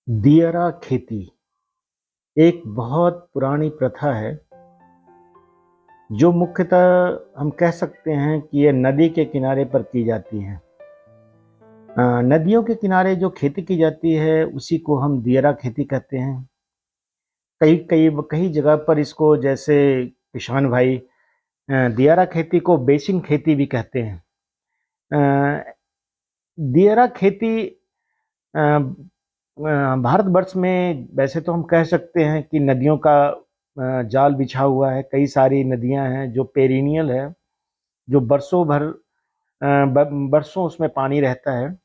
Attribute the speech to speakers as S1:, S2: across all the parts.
S1: दियरा खेती एक बहुत पुरानी प्रथा है जो मुख्यतः हम कह सकते हैं कि ये नदी के किनारे पर की जाती है। नदियों के किनारे जो खेती की जाती है उसी को हम दियरा खेती कहते हैं। कई कई कई जगह पर इसको, जैसे किसान भाई, दियरा खेती को बेसिन खेती भी कहते हैं। दियरा खेती अ, भारतवर्ष में वैसे तो हम कह सकते हैं कि नदियों का जाल बिछा हुआ है। कई सारी नदियां हैं जो पेरिनियल है, जो बरसों भर बरसों उसमें पानी रहता है,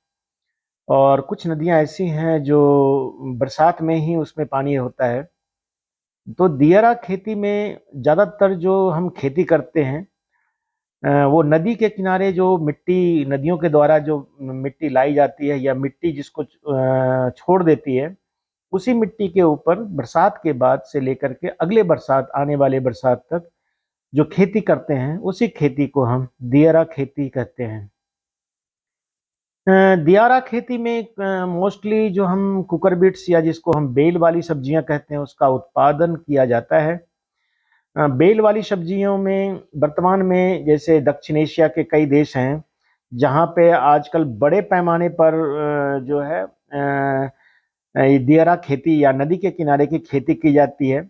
S1: और कुछ नदियां ऐसी हैं जो बरसात में ही उसमें पानी होता है। तो दियरा खेती में ज़्यादातर जो हम खेती करते हैं, वो नदी के किनारे जो मिट्टी, नदियों के द्वारा जो मिट्टी लाई जाती है या मिट्टी जिसको छोड़ देती है, उसी मिट्टी के ऊपर बरसात के बाद से लेकर के अगले बरसात, आने वाले बरसात तक जो खेती करते हैं, उसी खेती को हम दियरा खेती कहते हैं। दियारा खेती में मोस्टली जो हम कुकर बीट्स या जिसको हम बेल वाली सब्जियां कहते हैं, उसका उत्पादन किया जाता है। बेल वाली सब्जियों में वर्तमान में जैसे दक्षिण एशिया के कई देश हैं जहाँ पे आजकल बड़े पैमाने पर जो है ये दियरा खेती या नदी के किनारे की खेती की जाती है।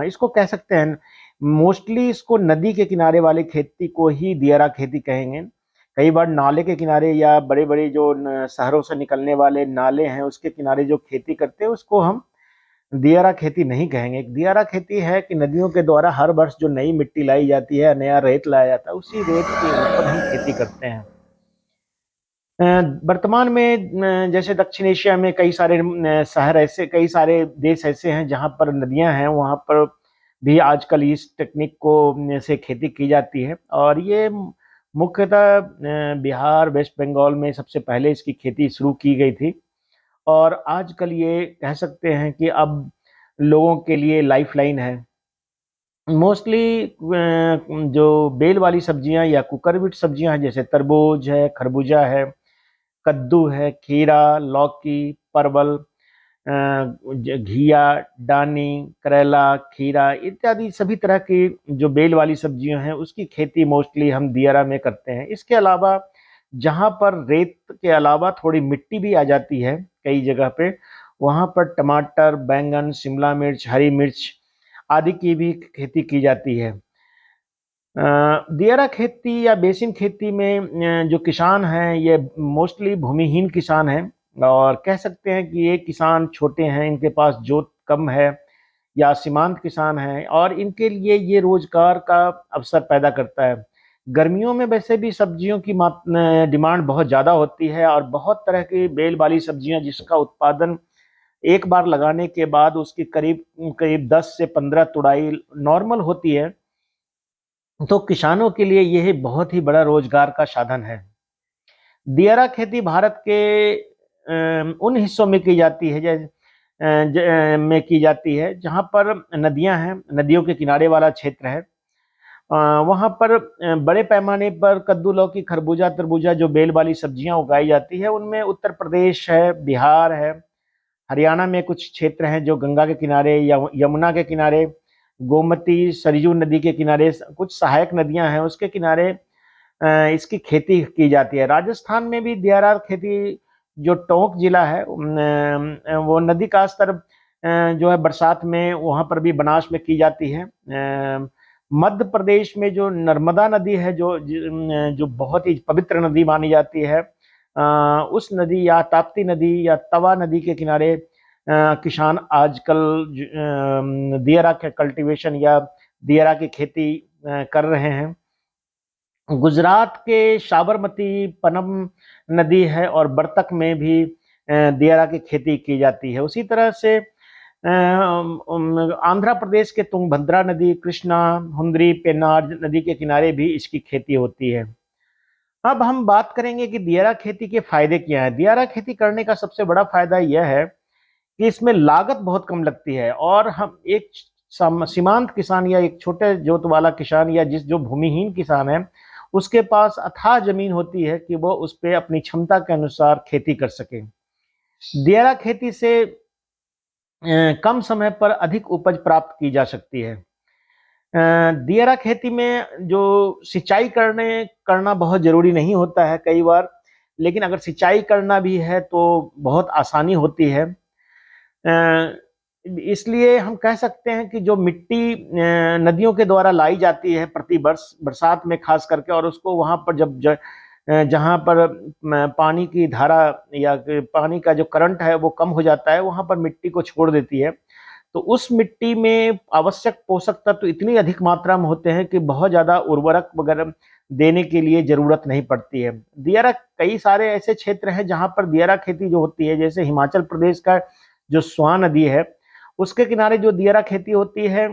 S1: इसको कह सकते हैं, मोस्टली इसको नदी के किनारे वाली खेती को ही दियरा खेती कहेंगे। कई बार नाले के किनारे या बड़े बड़े जो शहरों से निकलने वाले नाले हैं उसके किनारे जो खेती करते हैं उसको हम दियरा खेती नहीं कहेंगे। दियरा खेती है कि नदियों के द्वारा हर वर्ष जो नई मिट्टी लाई जाती है, नया रेत लाया जाता है, उसी रेत के ऊपर हम खेती करते हैं। वर्तमान में जैसे दक्षिण एशिया में कई सारे शहर ऐसे, कई सारे देश ऐसे हैं जहाँ पर नदियाँ हैं, वहाँ पर भी आजकल इस टेक्निक को से खेती की जाती है। और ये मुख्यतः बिहार, वेस्ट बंगाल में सबसे पहले इसकी खेती शुरू की गई थी, और आजकल ये कह सकते हैं कि अब लोगों के लिए लाइफलाइन है। मोस्टली जो बेल वाली सब्जियां या कुकरविट सब्जियां हैं, जैसे तरबूज है, खरबूजा है, कद्दू है, खीरा, लौकी, परवल, घिया, डानी, करेला, खीरा इत्यादि सभी तरह की जो बेल वाली सब्जियां हैं उसकी खेती मोस्टली हम दियरा में करते हैं। इसके अलावा जहाँ पर रेत के अलावा थोड़ी मिट्टी भी आ जाती है कई जगह पे, वहाँ पर टमाटर, बैंगन, शिमला मिर्च, हरी मिर्च आदि की भी खेती की जाती है। दियरा खेती या बेसिन खेती में जो किसान हैं ये मोस्टली भूमिहीन किसान हैं, और कह सकते हैं कि ये किसान छोटे हैं, इनके पास जोत कम है, या सीमांत किसान हैं, और इनके लिए ये रोजगार का अवसर पैदा करता है। गर्मियों में वैसे भी सब्जियों की डिमांड बहुत ज़्यादा होती है, और बहुत तरह की बेल वाली सब्जियां जिसका उत्पादन एक बार लगाने के बाद उसकी करीब करीब 10 से 15 तुड़ाई नॉर्मल होती है। तो किसानों के लिए यह बहुत ही बड़ा रोजगार का साधन है। दियरा खेती भारत के उन हिस्सों में की जाती है में की जाती है जहां पर नदियां हैं, नदियों के किनारे वाला क्षेत्र है। वहां पर बड़े पैमाने पर कद्दू, लौकी, खरबूजा, तरबूजा जो बेल वाली सब्जियां उगाई जाती है, उनमें उत्तर प्रदेश है, बिहार है, हरियाणा में कुछ क्षेत्र हैं जो गंगा के किनारे या यमुना के किनारे, गोमती, सरयू नदी के किनारे, कुछ सहायक नदियां हैं उसके किनारे इसकी खेती की जाती है। राजस्थान में भी दियारा खेती, जो टोंक जिला है, वो नदी का स्तर जो है बरसात में वहाँ पर भी बनास में की जाती है। मध्य प्रदेश में जो नर्मदा नदी है, जो बहुत ही पवित्र नदी मानी जाती है, उस नदी या ताप्ती नदी या तवा नदी के किनारे किसान आजकल दियरा के कल्टीवेशन या दियरा की खेती कर रहे हैं। गुजरात के साबरमती, पनम नदी है, और बरतक में भी दियरा की खेती की जाती है। उसी तरह से आंध्र प्रदेश के तुंगभद्रा नदी, कृष्णा, हुंद्री, पेन्नार नदी के किनारे भी इसकी खेती होती है। अब हम बात करेंगे कि दियारा खेती के फायदे क्या हैं। दियारा खेती करने का सबसे बड़ा फायदा यह है कि इसमें लागत बहुत कम लगती है, और हम एक सीमांत किसान या एक छोटे जोत वाला किसान या जो भूमिहीन किसान है, उसके पास अथाह जमीन होती है कि वो उस पे अपनी क्षमता के अनुसार खेती कर सके। दियारा खेती से कम समय पर अधिक उपज प्राप्त की जा सकती है। दियारा खेती में जो सिंचाई करना बहुत जरूरी नहीं होता है कई बार, लेकिन अगर सिंचाई करना भी है तो बहुत आसानी होती है। इसलिए हम कह सकते हैं कि जो मिट्टी नदियों के द्वारा लाई जाती है प्रति वर्ष बरसात में खास करके, और उसको वहां पर जहां पर पानी की धारा या पानी का जो करंट है वो कम हो जाता है, वहां पर मिट्टी को छोड़ देती है। तो उस मिट्टी में आवश्यक पोषक तत्व इतनी अधिक मात्रा में होते हैं कि बहुत ज्यादा उर्वरक वगैरह देने के लिए जरूरत नहीं पड़ती है। दियारा कई सारे ऐसे क्षेत्र हैं जहां पर दियारा खेती जो होती है, जैसे हिमाचल प्रदेश का जो स्वां नदी है उसके किनारे जो दियारा खेती होती है,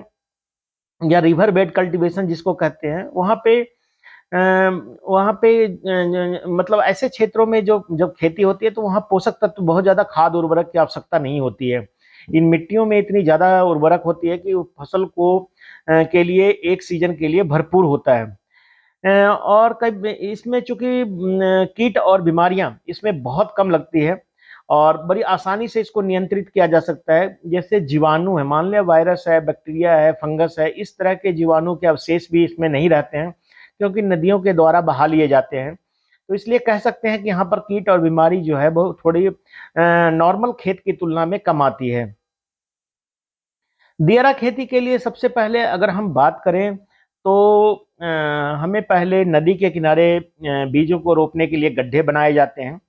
S1: या रिवर बेड कल्टीवेशन जिसको कहते हैं, मतलब ऐसे क्षेत्रों में जो जब खेती होती है तो वहाँ पोषक तत्व बहुत ज्यादा खाद उर्वरक की आवश्यकता नहीं होती है। इन मिट्टियों में इतनी ज्यादा उर्वरक होती है कि फसल को के लिए एक सीजन के लिए भरपूर होता है। और कई इसमें चूंकि कीट और बीमारियां इसमें बहुत कम लगती है और बड़ी आसानी से इसको नियंत्रित किया जा सकता है। जैसे जीवाणु है, मान लिया वायरस है, बैक्टीरिया है, फंगस है, इस तरह के जीवाणु के अवशेष भी इसमें नहीं रहते हैं क्योंकि नदियों के द्वारा बहा लिए जाते हैं। तो इसलिए कह सकते हैं कि यहाँ पर कीट और बीमारी जो है वो थोड़ी नॉर्मल खेत की तुलना में कम आती है। दियारा खेती के लिए सबसे पहले अगर हम बात करें तो हमें पहले नदी के किनारे बीजों को रोपने के लिए गड्ढे बनाए जाते हैं,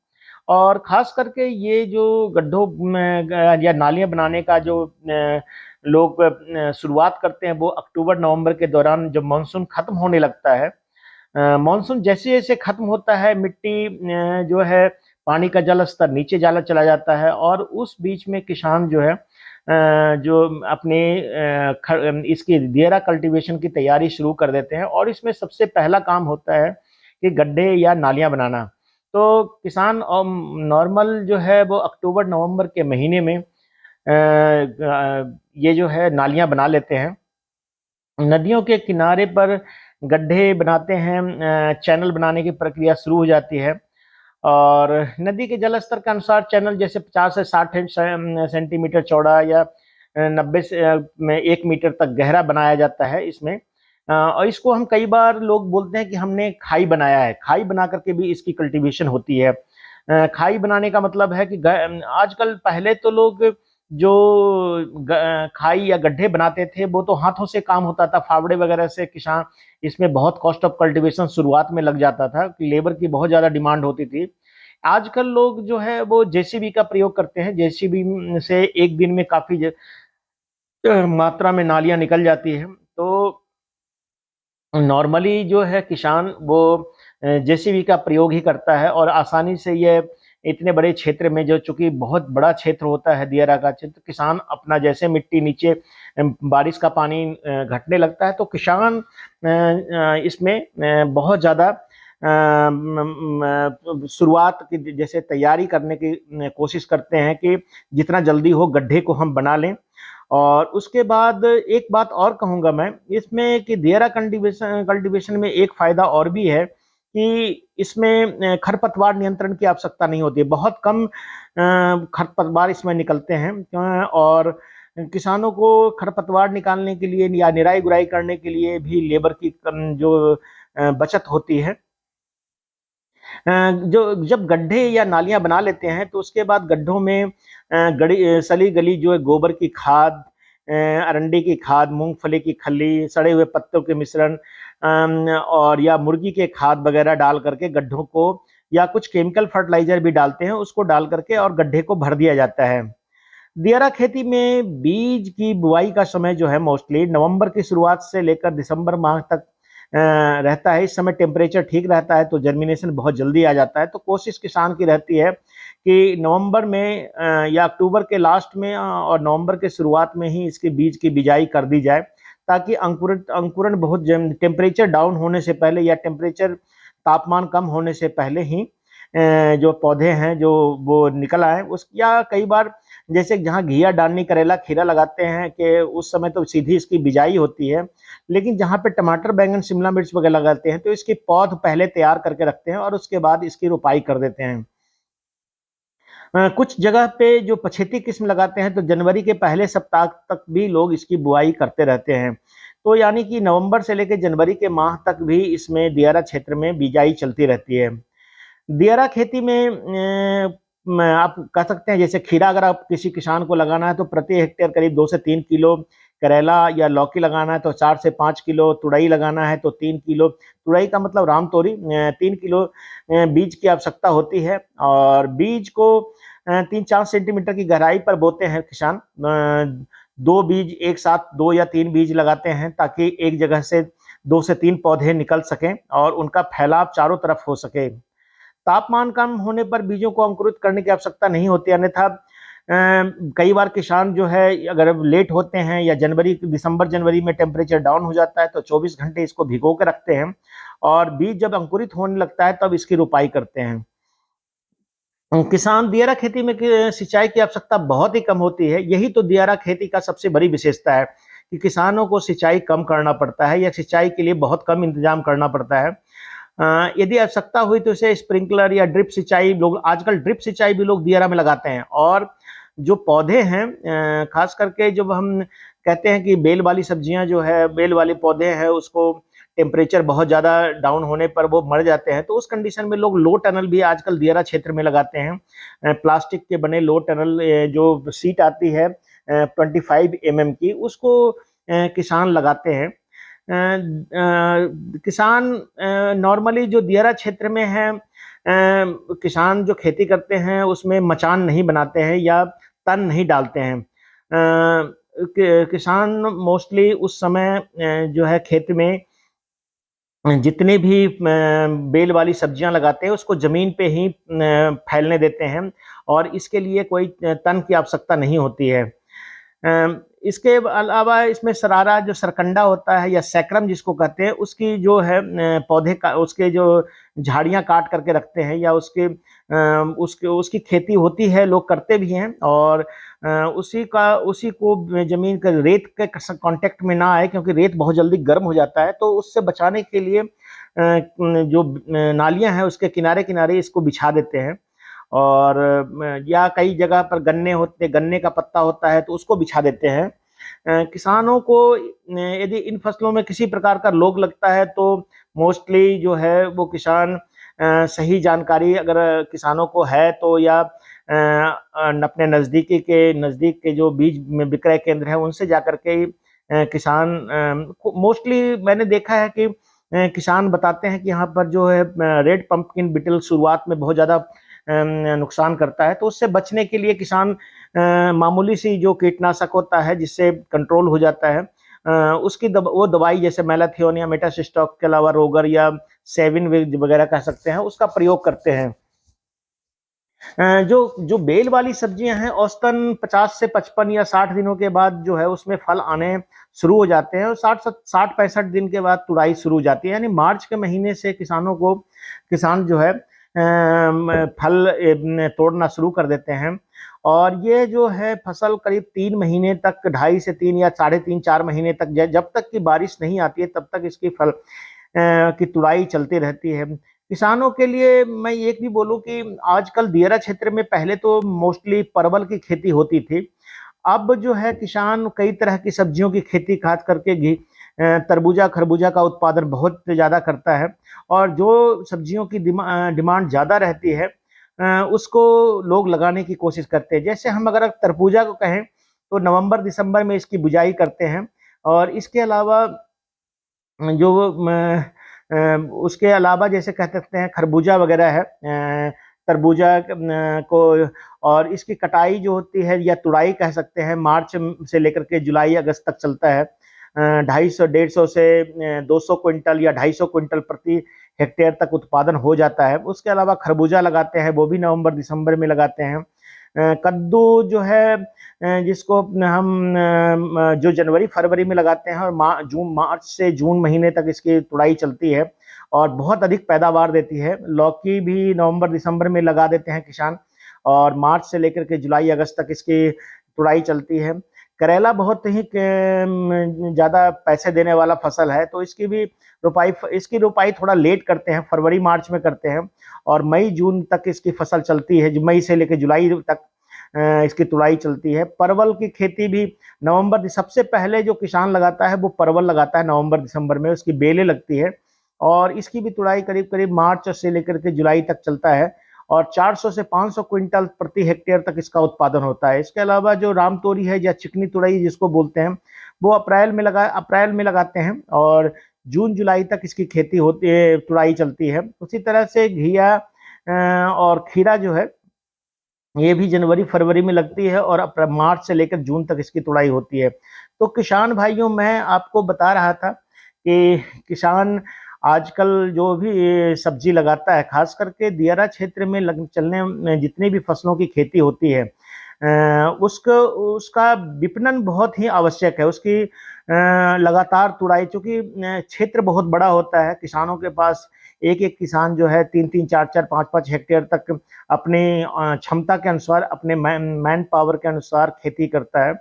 S1: और खास करके ये जो गड्ढों में या नालियां बनाने का जो लोग शुरुआत करते हैं वो अक्टूबर नवंबर के दौरान जब मानसून खत्म होने लगता है। मानसून जैसे जैसे खत्म होता है मिट्टी जो है पानी का जल स्तर नीचे जाला चला जाता है, और उस बीच में किसान जो है जो अपने इसकी दियारा कल्टीवेशन की तैयारी शुरू कर देते हैं, और इसमें सबसे पहला काम होता है कि गड्ढे या नालियां बनाना। तो किसान नॉर्मल जो है वो अक्टूबर नवंबर के महीने में ये जो है नालियां बना लेते हैं। नदियों के किनारे पर गड्ढे बनाते हैं, चैनल बनाने की प्रक्रिया शुरू हो जाती है, और नदी के जल स्तर के अनुसार चैनल जैसे 50 से 60 सेंटीमीटर चौड़ा या 90 से में 1 मीटर तक गहरा बनाया जाता है इसमें। और इसको हम कई बार लोग बोलते हैं कि हमने खाई बनाया है, खाई बना करके भी इसकी कल्टीवेशन होती है। खाई बनाने का मतलब है कि आजकल पहले तो लोग जो खाई या गड्ढे बनाते थे वो तो हाथों से काम होता था, फावड़े वगैरह से किसान, इसमें बहुत कॉस्ट ऑफ कल्टीवेशन शुरुआत में लग जाता था, लेबर की बहुत ज्यादा डिमांड होती थी। आजकल लोग जो है वो जेसीबी का प्रयोग करते हैं, जेसीबी से एक दिन में काफी मात्रा में नालियां निकल जाती है। तो नॉर्मली जो है किसान वो जेसीबी का प्रयोग ही करता है, और आसानी से ये इतने बड़े क्षेत्र में, जो चूंकि बहुत बड़ा क्षेत्र होता है दियारा का क्षेत्र, किसान अपना जैसे मिट्टी नीचे बारिश का पानी घटने लगता है तो किसान इसमें बहुत ज़्यादा शुरुआत की जैसे तैयारी करने की कोशिश करते हैं कि जितना जल्दी हो गड्ढे को हम बना लें। और उसके बाद एक बात और कहूँगा मैं इसमें कि दियारा कल्टीवेशन में एक फायदा और भी है कि इसमें खरपतवार नियंत्रण की आवश्यकता नहीं होती है। बहुत कम खरपतवार इसमें निकलते हैं, और किसानों को खरपतवार निकालने के लिए या निराई गुड़ाई करने के लिए भी लेबर की जो बचत होती है। जो जब गड्ढे या नालियां बना लेते हैं तो उसके बाद गड्ढों में सली गली जो है गोबर की खाद, अरंडी की खाद, मूंगफली की खली, सड़े हुए पत्तों के मिश्रण और या मुर्गी के खाद वगैरह डाल करके गड्ढों को, या कुछ केमिकल फर्टिलाइजर भी डालते हैं, उसको डाल करके और गड्ढे को भर दिया जाता है। दियारा खेती में बीज की बुआई का समय जो है मोस्टली नवंबर की शुरुआत से लेकर दिसंबर माह तक रहता है। इस समय टेम्परेचर ठीक रहता है तो जर्मिनेशन बहुत जल्दी आ जाता है। तो कोशिश किसान की रहती है कि नवंबर में या अक्टूबर के लास्ट में और नवंबर के शुरुआत में ही इसके बीज की बिजाई कर दी जाए, ताकि अंकुरण बहुत टेम्परेचर डाउन होने से पहले या टेम्परेचर तापमान कम होने से पहले ही जो पौधे हैं जो वो निकल आए उस, या कई बार जैसे जहाँ घिया, डालनी, करेला, खीरा लगाते हैं कि उस समय तो सीधी इसकी बिजाई होती है, लेकिन जहाँ पे टमाटर, बैंगन, शिमला मिर्च वगैरह लगाते हैं तो इसकी पौध पहले तैयार करके रखते हैं और उसके बाद इसकी रोपाई कर देते हैं। कुछ जगह पे जो पछेती किस्म लगाते हैं तो जनवरी के पहले सप्ताह तक भी लोग इसकी बुआई करते रहते हैं। तो यानी कि नवंबर से लेकर जनवरी के माह तक भी इसमें दियारा क्षेत्र में बिजाई चलती रहती है। दियारा खेती में आप कह सकते हैं जैसे खीरा अगर आप किसी किसान को लगाना है तो प्रति हेक्टेयर करीब 2 से 3 किलो, करेला या लौकी लगाना है तो 4 से 5 किलो, तुरई लगाना है तो 3 किलो, तुरई का मतलब राम तोरी, 3 किलो बीज की आवश्यकता होती है। और बीज को 3-4 सेंटीमीटर की गहराई पर बोते हैं किसान। 2 बीज एक साथ, 2 या 3 बीज लगाते हैं ताकि एक जगह से 2 से 3 पौधे निकल सकें और उनका फैलाव चारों तरफ हो सके। तापमान कम होने पर बीजों को अंकुरित करने की आवश्यकता नहीं होती, अन्यथा कई बार किसान जो है अगर लेट होते हैं या दिसंबर जनवरी में टेम्परेचर डाउन हो जाता है तो 24 घंटे इसको भिगो के रखते हैं और बीज जब अंकुरित होने लगता है तब इसकी रोपाई करते हैं। किसान दियारा खेती में सिंचाई की आवश्यकता बहुत ही कम होती है। यही तो दियारा खेती का सबसे बड़ी विशेषता है कि किसानों को सिंचाई कम करना पड़ता है या सिंचाई के लिए बहुत कम इंतजाम करना पड़ता है। यदि आवश्यकता हुई तो इसे स्प्रिंकलर या ड्रिप सिंचाई, लोग आजकल ड्रिप सिंचाई भी लोग दियारा में लगाते हैं। और जो पौधे हैं, खास करके जब हम कहते हैं कि बेल वाली सब्जियां जो है, बेल वाले पौधे हैं, उसको टेम्परेचर बहुत ज़्यादा डाउन होने पर वो मर जाते हैं, तो उस कंडीशन में लोग लो टनल भी आजकल दियारा क्षेत्र में लगाते हैं। प्लास्टिक के बने लो टनल, जो सीट आती है 25 mm की, उसको किसान लगाते हैं। किसान नॉर्मली जो दियारा क्षेत्र में है, किसान जो खेती करते हैं उसमें मचान नहीं बनाते हैं या तन नहीं डालते हैं। किसान मोस्टली उस समय जो है खेत में जितने भी बेल वाली सब्जियां लगाते हैं उसको जमीन पे ही फैलने देते हैं और इसके लिए कोई तन की आवश्यकता नहीं होती है। इसके अलावा इसमें सरारा, जो सरकंडा होता है या सैक्रम जिसको कहते हैं, उसकी जो है पौधे का, उसके जो झाड़ियां काट करके रखते हैं या उसकी खेती होती है, लोग करते भी हैं। और उसी को जमीन का रेत के कांटेक्ट में ना आए, क्योंकि रेत बहुत जल्दी गर्म हो जाता है, तो उससे बचाने के लिए जो नालियां हैं उसके किनारे किनारे इसको बिछा देते हैं। और या कई जगह पर गन्ने का पत्ता होता है तो उसको बिछा देते हैं। किसानों को यदि इन फसलों में किसी प्रकार का रोग लगता है तो मोस्टली जो है वो किसान सही जानकारी अगर किसानों को है तो या अपने नज़दीक के जो बीज में विक्रय केंद्र है उनसे जाकर के किसान, मोस्टली मैंने देखा है कि किसान बताते हैं कि यहाँ पर जो है रेड पंपकिन बिटल शुरुआत में बहुत ज़्यादा नुकसान करता है, तो उससे बचने के लिए किसान मामूली सी जो कीटनाशक होता है जिससे कंट्रोल हो जाता है, उसकी वो दवाई जैसे मैलाथियोन या मेटासिस्टॉक के अलावा रोगर या सेविन वगैरह कह सकते हैं, उसका प्रयोग करते हैं। जो जो बेल वाली सब्जियां हैं औसतन 50 से 55 या 60 दिनों के बाद जो है उसमें फल आने शुरू हो जाते हैं और 60-65 दिन के बाद तुड़ाई शुरू हो जाती है। यानी मार्च के महीने से किसान जो है फल तोड़ना शुरू कर देते हैं और ये जो है फसल करीब 3 महीने तक, 2.5 से 3 या 3.5-4 महीने तक, जब तक की बारिश नहीं आती है तब तक इसकी फल की तुड़ाई चलती रहती है। किसानों के लिए मैं एक भी बोलूं कि आजकल दियारा क्षेत्र में पहले तो मोस्टली परवल की खेती होती थी, अब जो है किसान कई तरह की सब्जियों की खेती, खास करके तरबूजा खरबूजा का उत्पादन बहुत ज़्यादा करता है। और जो सब्जियों की डिमांड ज़्यादा रहती है उसको लोग लगाने की कोशिश करते हैं। जैसे हम अगर तरबूजा को कहें तो नवंबर दिसंबर में इसकी बुआई करते हैं। और इसके अलावा जो उसके अलावा जैसे कह सकते हैं खरबूजा वगैरह है, तरबूजा को, और इसकी कटाई जो होती है या तुड़ाई कह सकते हैं, मार्च से लेकर के जुलाई अगस्त तक चलता है। 250-150 से 200 क्विंटल या 250 क्विंटल प्रति हेक्टेयर तक उत्पादन हो जाता है। उसके अलावा खरबूजा लगाते हैं, वो भी नवंबर दिसंबर में लगाते हैं। कद्दू जो है जिसको हम जो जनवरी फरवरी में लगाते हैं और मार्च से जून महीने तक इसकी तुड़ाई चलती है। और बहुत अधिक पैदावार देती है। लौकी भी नवंबर दिसंबर में लगा देते हैं किसान, और मार्च से लेकर के जुलाई अगस्त तक इसकी तुड़ाई चलती है। करेला बहुत ही ज़्यादा पैसे देने वाला फसल है, तो इसकी रोपाई थोड़ा लेट करते हैं, फरवरी मार्च में करते हैं, और मई जून तक इसकी फसल चलती है। मई से लेकर जुलाई तक इसकी तुड़ाई चलती है। परवल की खेती भी सबसे पहले जो किसान लगाता है वो परवल लगाता है नवंबर दिसंबर में, उसकी बेलें लगती है, और इसकी भी तुड़ाई करीब करीब मार्च से लेकर के जुलाई तक चलता है, और 400 से 500 क्विंटल प्रति हेक्टेयर तक इसका उत्पादन होता है। इसके अलावा जो रामतोरी है या चिकनी तुड़ाई जिसको बोलते हैं, वो अप्रैल में लगाते हैं, और जून जुलाई तक इसकी खेती होती है, तुड़ाई चलती है। उसी तरह से घिया और खीरा जो है ये भी जनवरी फरवरी में लगती है, और मार्च से लेकर जून तक इसकी तुड़ाई होती है। तो किसान भाइयों, मैं आपको बता रहा था कि किसान आजकल जो भी सब्जी लगाता है, खास करके दियारा क्षेत्र में चलने जितनी भी फसलों की खेती होती है, उसका विपणन बहुत ही आवश्यक है। उसकी लगातार तुड़ाई, चूंकि क्षेत्र बहुत बड़ा होता है, किसानों के पास एक एक किसान जो है 3-3, 4-4, 5-5 हेक्टेयर तक अपनी क्षमता के अनुसार, अपने मैन पावर के अनुसार खेती करता है।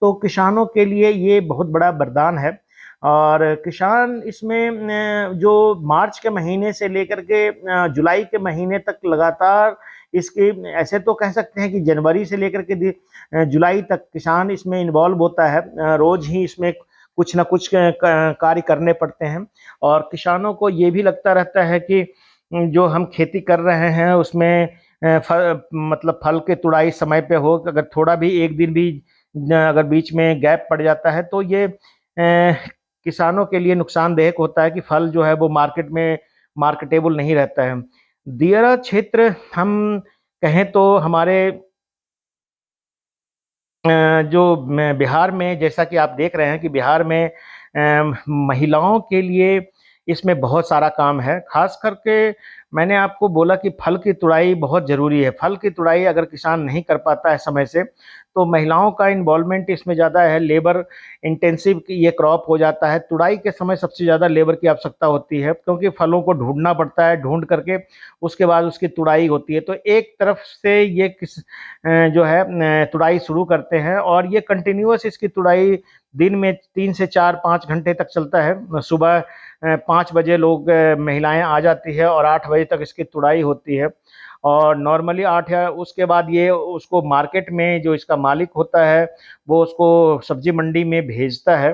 S1: तो किसानों के लिए ये बहुत बड़ा वरदान है, और किसान इसमें जो मार्च के महीने से लेकर के जुलाई के महीने तक लगातार इसके, ऐसे तो कह सकते हैं कि जनवरी से लेकर के जुलाई तक किसान इसमें इन्वॉल्व होता है। रोज ही इसमें कुछ ना कुछ कार्य करने पड़ते हैं, और किसानों को ये भी लगता रहता है कि जो हम खेती कर रहे हैं उसमें मतलब फल के तुड़ाई समय पे हो। अगर थोड़ा भी एक दिन भी अगर बीच में गैप पड़ जाता है तो ये किसानों के लिए नुकसानदेह होता है कि फल जो है वो मार्केट में मार्केटेबल नहीं रहता है। दियारा क्षेत्र हम कहें तो हमारे जो बिहार में, जैसा कि आप देख रहे हैं कि बिहार में महिलाओं के लिए इसमें बहुत सारा काम है। खास करके मैंने आपको बोला कि फल की तुड़ाई बहुत ज़रूरी है। फल की तुड़ाई अगर किसान नहीं कर पाता है समय से, तो महिलाओं का इन्वॉल्वमेंट इसमें ज़्यादा है, लेबर इंटेंसिव ये क्रॉप हो जाता है। तुड़ाई के समय सबसे ज़्यादा लेबर की आवश्यकता होती है, क्योंकि फलों को ढूंढना पड़ता है, ढूंढ करके उसके बाद उसकी तुड़ाई होती है। तो एक तरफ से ये जो है तुड़ाई शुरू करते हैं, और ये कंटिन्यूअस इसकी तुड़ाई दिन में 3 से 4-5 घंटे तक चलता है। सुबह 5 बजे महिलाएं आ जाती है, और 8 बजे तक इसकी तुड़ाई होती है, और नॉर्मली 8 या उसके बाद ये उसको मार्केट में जो इसका मालिक होता है वो उसको सब्जी मंडी में भेजता है,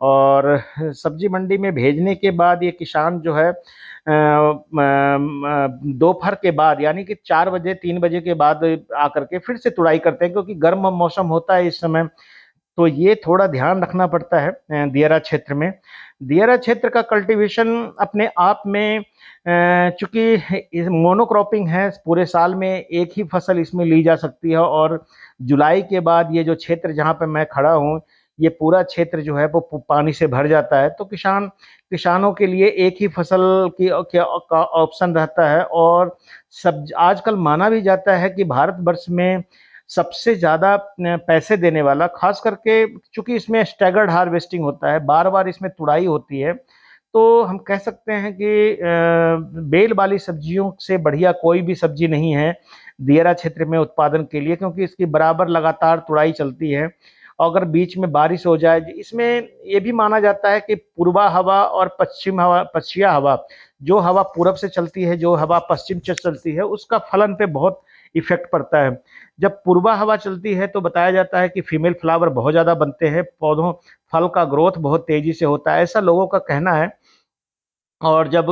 S1: और सब्जी मंडी में भेजने के बाद ये किसान जो है दोपहर के बाद, यानी कि 4 बजे 3 बजे के बाद आकर के फिर से तुड़ाई करते हैं, क्योंकि गर्म मौसम होता है इस समय। तो ये थोड़ा ध्यान रखना पड़ता है दियारा क्षेत्र में। दियारा क्षेत्र का कल्टीवेशन अपने आप में, चूंकि मोनोक्रॉपिंग है, पूरे साल में एक ही फसल इसमें ली जा सकती है, और जुलाई के बाद ये जो क्षेत्र जहाँ पे मैं खड़ा हूँ, ये पूरा क्षेत्र जो है वो पानी से भर जाता है। तो किसानों के लिए एक ही फसल का ऑप्शन रहता है। और आजकल माना भी जाता है कि भारतवर्ष में सबसे ज़्यादा पैसे देने वाला, खास करके चूंकि इसमें स्टैगर्ड हार्वेस्टिंग होता है, बार बार इसमें तुड़ाई होती है, तो हम कह सकते हैं कि बेल वाली सब्जियों से बढ़िया कोई भी सब्जी नहीं है दियारा क्षेत्र में उत्पादन के लिए, क्योंकि इसकी बराबर लगातार तुड़ाई चलती है। अगर बीच में बारिश हो जाए, इसमें ये भी माना जाता है कि पूर्वा हवा और पछिया हवा, जो हवा पूरब से चलती है, जो हवा पश्चिम से चलती है, उसका फलन पे बहुत इफेक्ट पड़ता है। जब पूर्वा हवा चलती है तो बताया जाता है कि फीमेल फ्लावर बहुत ज़्यादा बनते हैं, पौधों फल का ग्रोथ बहुत तेज़ी से होता है, ऐसा लोगों का कहना है। और जब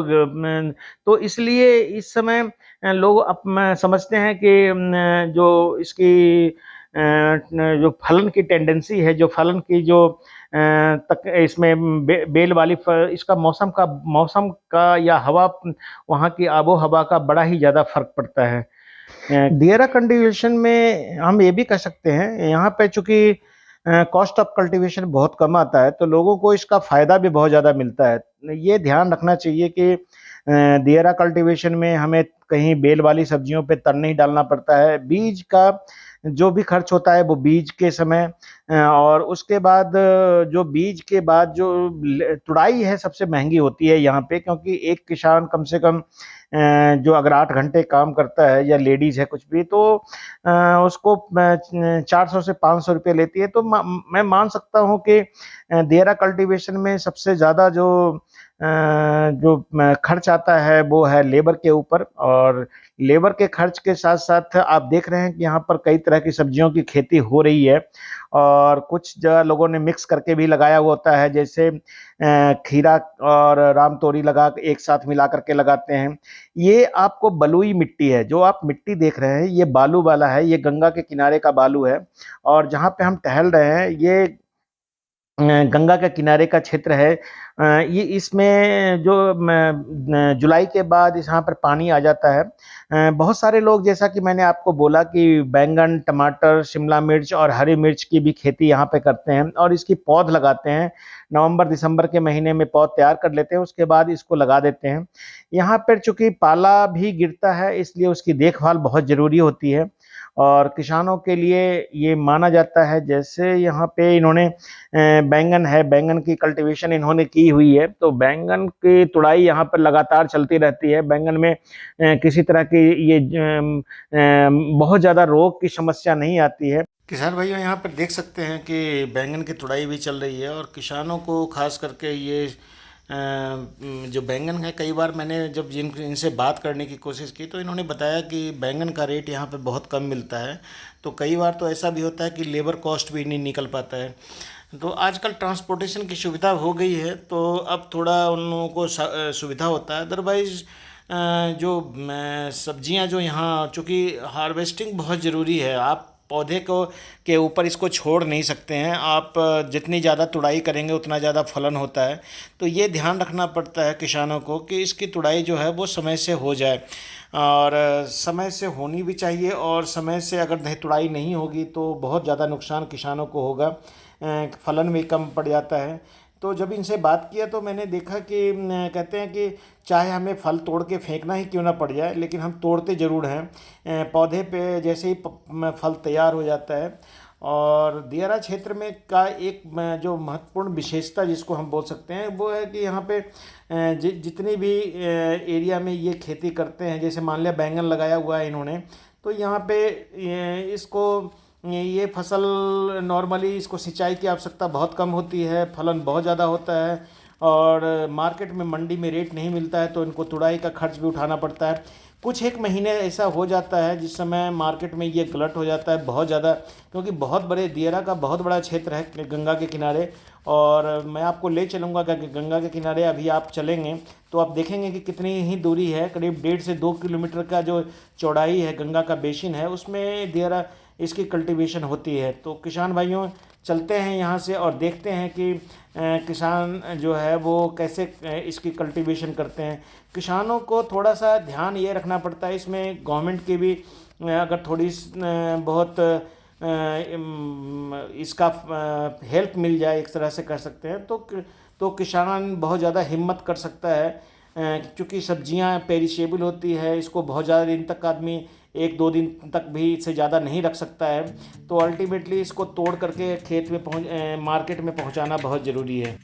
S1: तो इसलिए इस समय लोग समझते हैं कि जो इसकी जो फलन की टेंडेंसी है, जो फलन की जो तक इसमें बेल वाली इसका मौसम का या हवा, वहाँ की आबो हवा का बड़ा ही ज़्यादा फर्क पड़ता है। दियारा कल्टीवेशन में हम ये भी कह सकते हैं, यहाँ पे चूंकि कॉस्ट ऑफ कल्टीवेशन बहुत कम आता है, तो लोगों को इसका फायदा भी बहुत ज़्यादा मिलता है। ये ध्यान रखना चाहिए कि दियारा कल्टीवेशन में हमें कहीं बेल वाली सब्जियों पे तर नहीं डालना पड़ता है। बीज का जो भी खर्च होता है वो बीज के समय और उसके बाद जो बीज के बाद जो तुड़ाई है सबसे महंगी होती है यहाँ पे, क्योंकि एक किसान कम से कम जो अगर 8 घंटे काम करता है या लेडीज है कुछ भी, तो उसको 400 से 500 रुपये लेती है। तो मैं मान सकता हूँ कि देयरा कल्टीवेशन में सबसे ज़्यादा जो खर्च आता है वो है लेबर के ऊपर। और लेबर के खर्च के साथ साथ आप देख रहे हैं कि यहाँ पर कई तरह की सब्जियों की खेती हो रही है और कुछ जगह लोगों ने मिक्स करके भी लगाया हुआ होता है, जैसे खीरा और राम तोरी लगा एक साथ मिला करके लगाते हैं। ये आपको बलुई मिट्टी है, जो आप मिट्टी देख रहे हैं ये बालू वाला है, ये गंगा के किनारे का बालू है। और जहाँ पे हम टहल रहे हैं ये गंगा के किनारे का क्षेत्र है। ये इसमें जो जुलाई के बाद यहाँ पर पानी आ जाता है। बहुत सारे लोग, जैसा कि मैंने आपको बोला कि बैंगन, टमाटर, शिमला मिर्च और हरी मिर्च की भी खेती यहाँ पे करते हैं और इसकी पौध लगाते हैं। नवंबर दिसंबर के महीने में पौध तैयार कर लेते हैं, उसके बाद इसको लगा देते हैं। यहाँ पर चूंकि पाला भी गिरता है इसलिए उसकी देखभाल बहुत ज़रूरी होती है और किसानों के लिए ये माना जाता है। जैसे यहाँ पे इन्होंने बैंगन है, बैंगन की कल्टीवेशन इन्होंने की हुई है, तो बैंगन की तुड़ाई यहाँ पर लगातार चलती रहती है। बैंगन में किसी तरह की ये बहुत ज़्यादा रोग की समस्या नहीं आती है। किसान भाइयों यहाँ पर देख सकते हैं कि बैंगन की तुड़ाई भी चल रही है और किसानों को खास करके ये जो बैंगन है, कई बार मैंने जब इनसे बात करने की कोशिश की तो इन्होंने बताया कि बैंगन का रेट यहाँ पे बहुत कम मिलता है। तो कई बार तो ऐसा भी होता है कि लेबर कॉस्ट भी नहीं निकल पाता है। तो आजकल ट्रांसपोर्टेशन की सुविधा हो गई है तो अब थोड़ा उन लोगों को सुविधा होता है। अदरवाइज़ जो सब्जियां जो यहाँ, चूँकि हार्वेस्टिंग बहुत ज़रूरी है, आप पौधे को के ऊपर इसको छोड़ नहीं सकते हैं। आप जितनी ज़्यादा तुड़ाई करेंगे उतना ज़्यादा फलन होता है। तो ये ध्यान रखना पड़ता है किसानों को कि इसकी तुड़ाई जो है वो समय से हो जाए और समय से होनी भी चाहिए। और समय से अगर तुड़ाई नहीं होगी तो बहुत ज़्यादा नुकसान किसानों को होगा, फलन भी कम पड़ जाता है। तो जब इनसे बात किया तो मैंने देखा कि कहते हैं कि चाहे हमें फल तोड़ के फेंकना ही क्यों ना पड़ जाए लेकिन हम तोड़ते ज़रूर हैं। पौधे पे जैसे ही फल तैयार हो जाता है। और दियारा क्षेत्र में का एक जो महत्वपूर्ण विशेषता जिसको हम बोल सकते हैं वो है कि यहाँ पे जितनी भी एरिया में ये खेती करते हैं, जैसे मान लिया बैंगन लगाया हुआ है इन्होंने, तो यहाँ पे इसको ये फसल नॉर्मली इसको सिंचाई की आवश्यकता बहुत कम होती है, फलन बहुत ज़्यादा होता है और मार्केट में मंडी में रेट नहीं मिलता है तो इनको तुड़ाई का खर्च भी उठाना पड़ता है। कुछ एक महीने ऐसा हो जाता है जिस समय मार्केट में ये गलट हो जाता है बहुत ज़्यादा, क्योंकि बहुत बड़े दियारा का बहुत बड़ा क्षेत्र है गंगा के किनारे। और मैं आपको ले चलूँगा कि गंगा के किनारे अभी आप चलेंगे तो आप देखेंगे कि कितनी ही दूरी है, करीब 1.5 से 2 किलोमीटर का जो चौड़ाई है गंगा का बेसिन है, उसमें दियारा इसकी कल्टीवेशन होती है। तो किसान भाइयों चलते हैं यहाँ से और देखते हैं कि किसान जो है वो कैसे इसकी कल्टीवेशन करते हैं। किसानों को थोड़ा सा ध्यान ये रखना पड़ता है, इसमें गवर्नमेंट की भी अगर थोड़ी बहुत इसका हेल्प मिल जाए, एक तरह से कर सकते हैं तो किसान बहुत ज़्यादा हिम्मत कर सकता है। क्योंकि सब्जियां पेरिशेबल होती है, इसको बहुत ज़्यादा दिन तक आदमी 1-2 दिन तक भी इससे ज़्यादा नहीं रख सकता है। तो अल्टीमेटली इसको तोड़ करके खेत में मार्केट में पहुंचाना बहुत ज़रूरी है।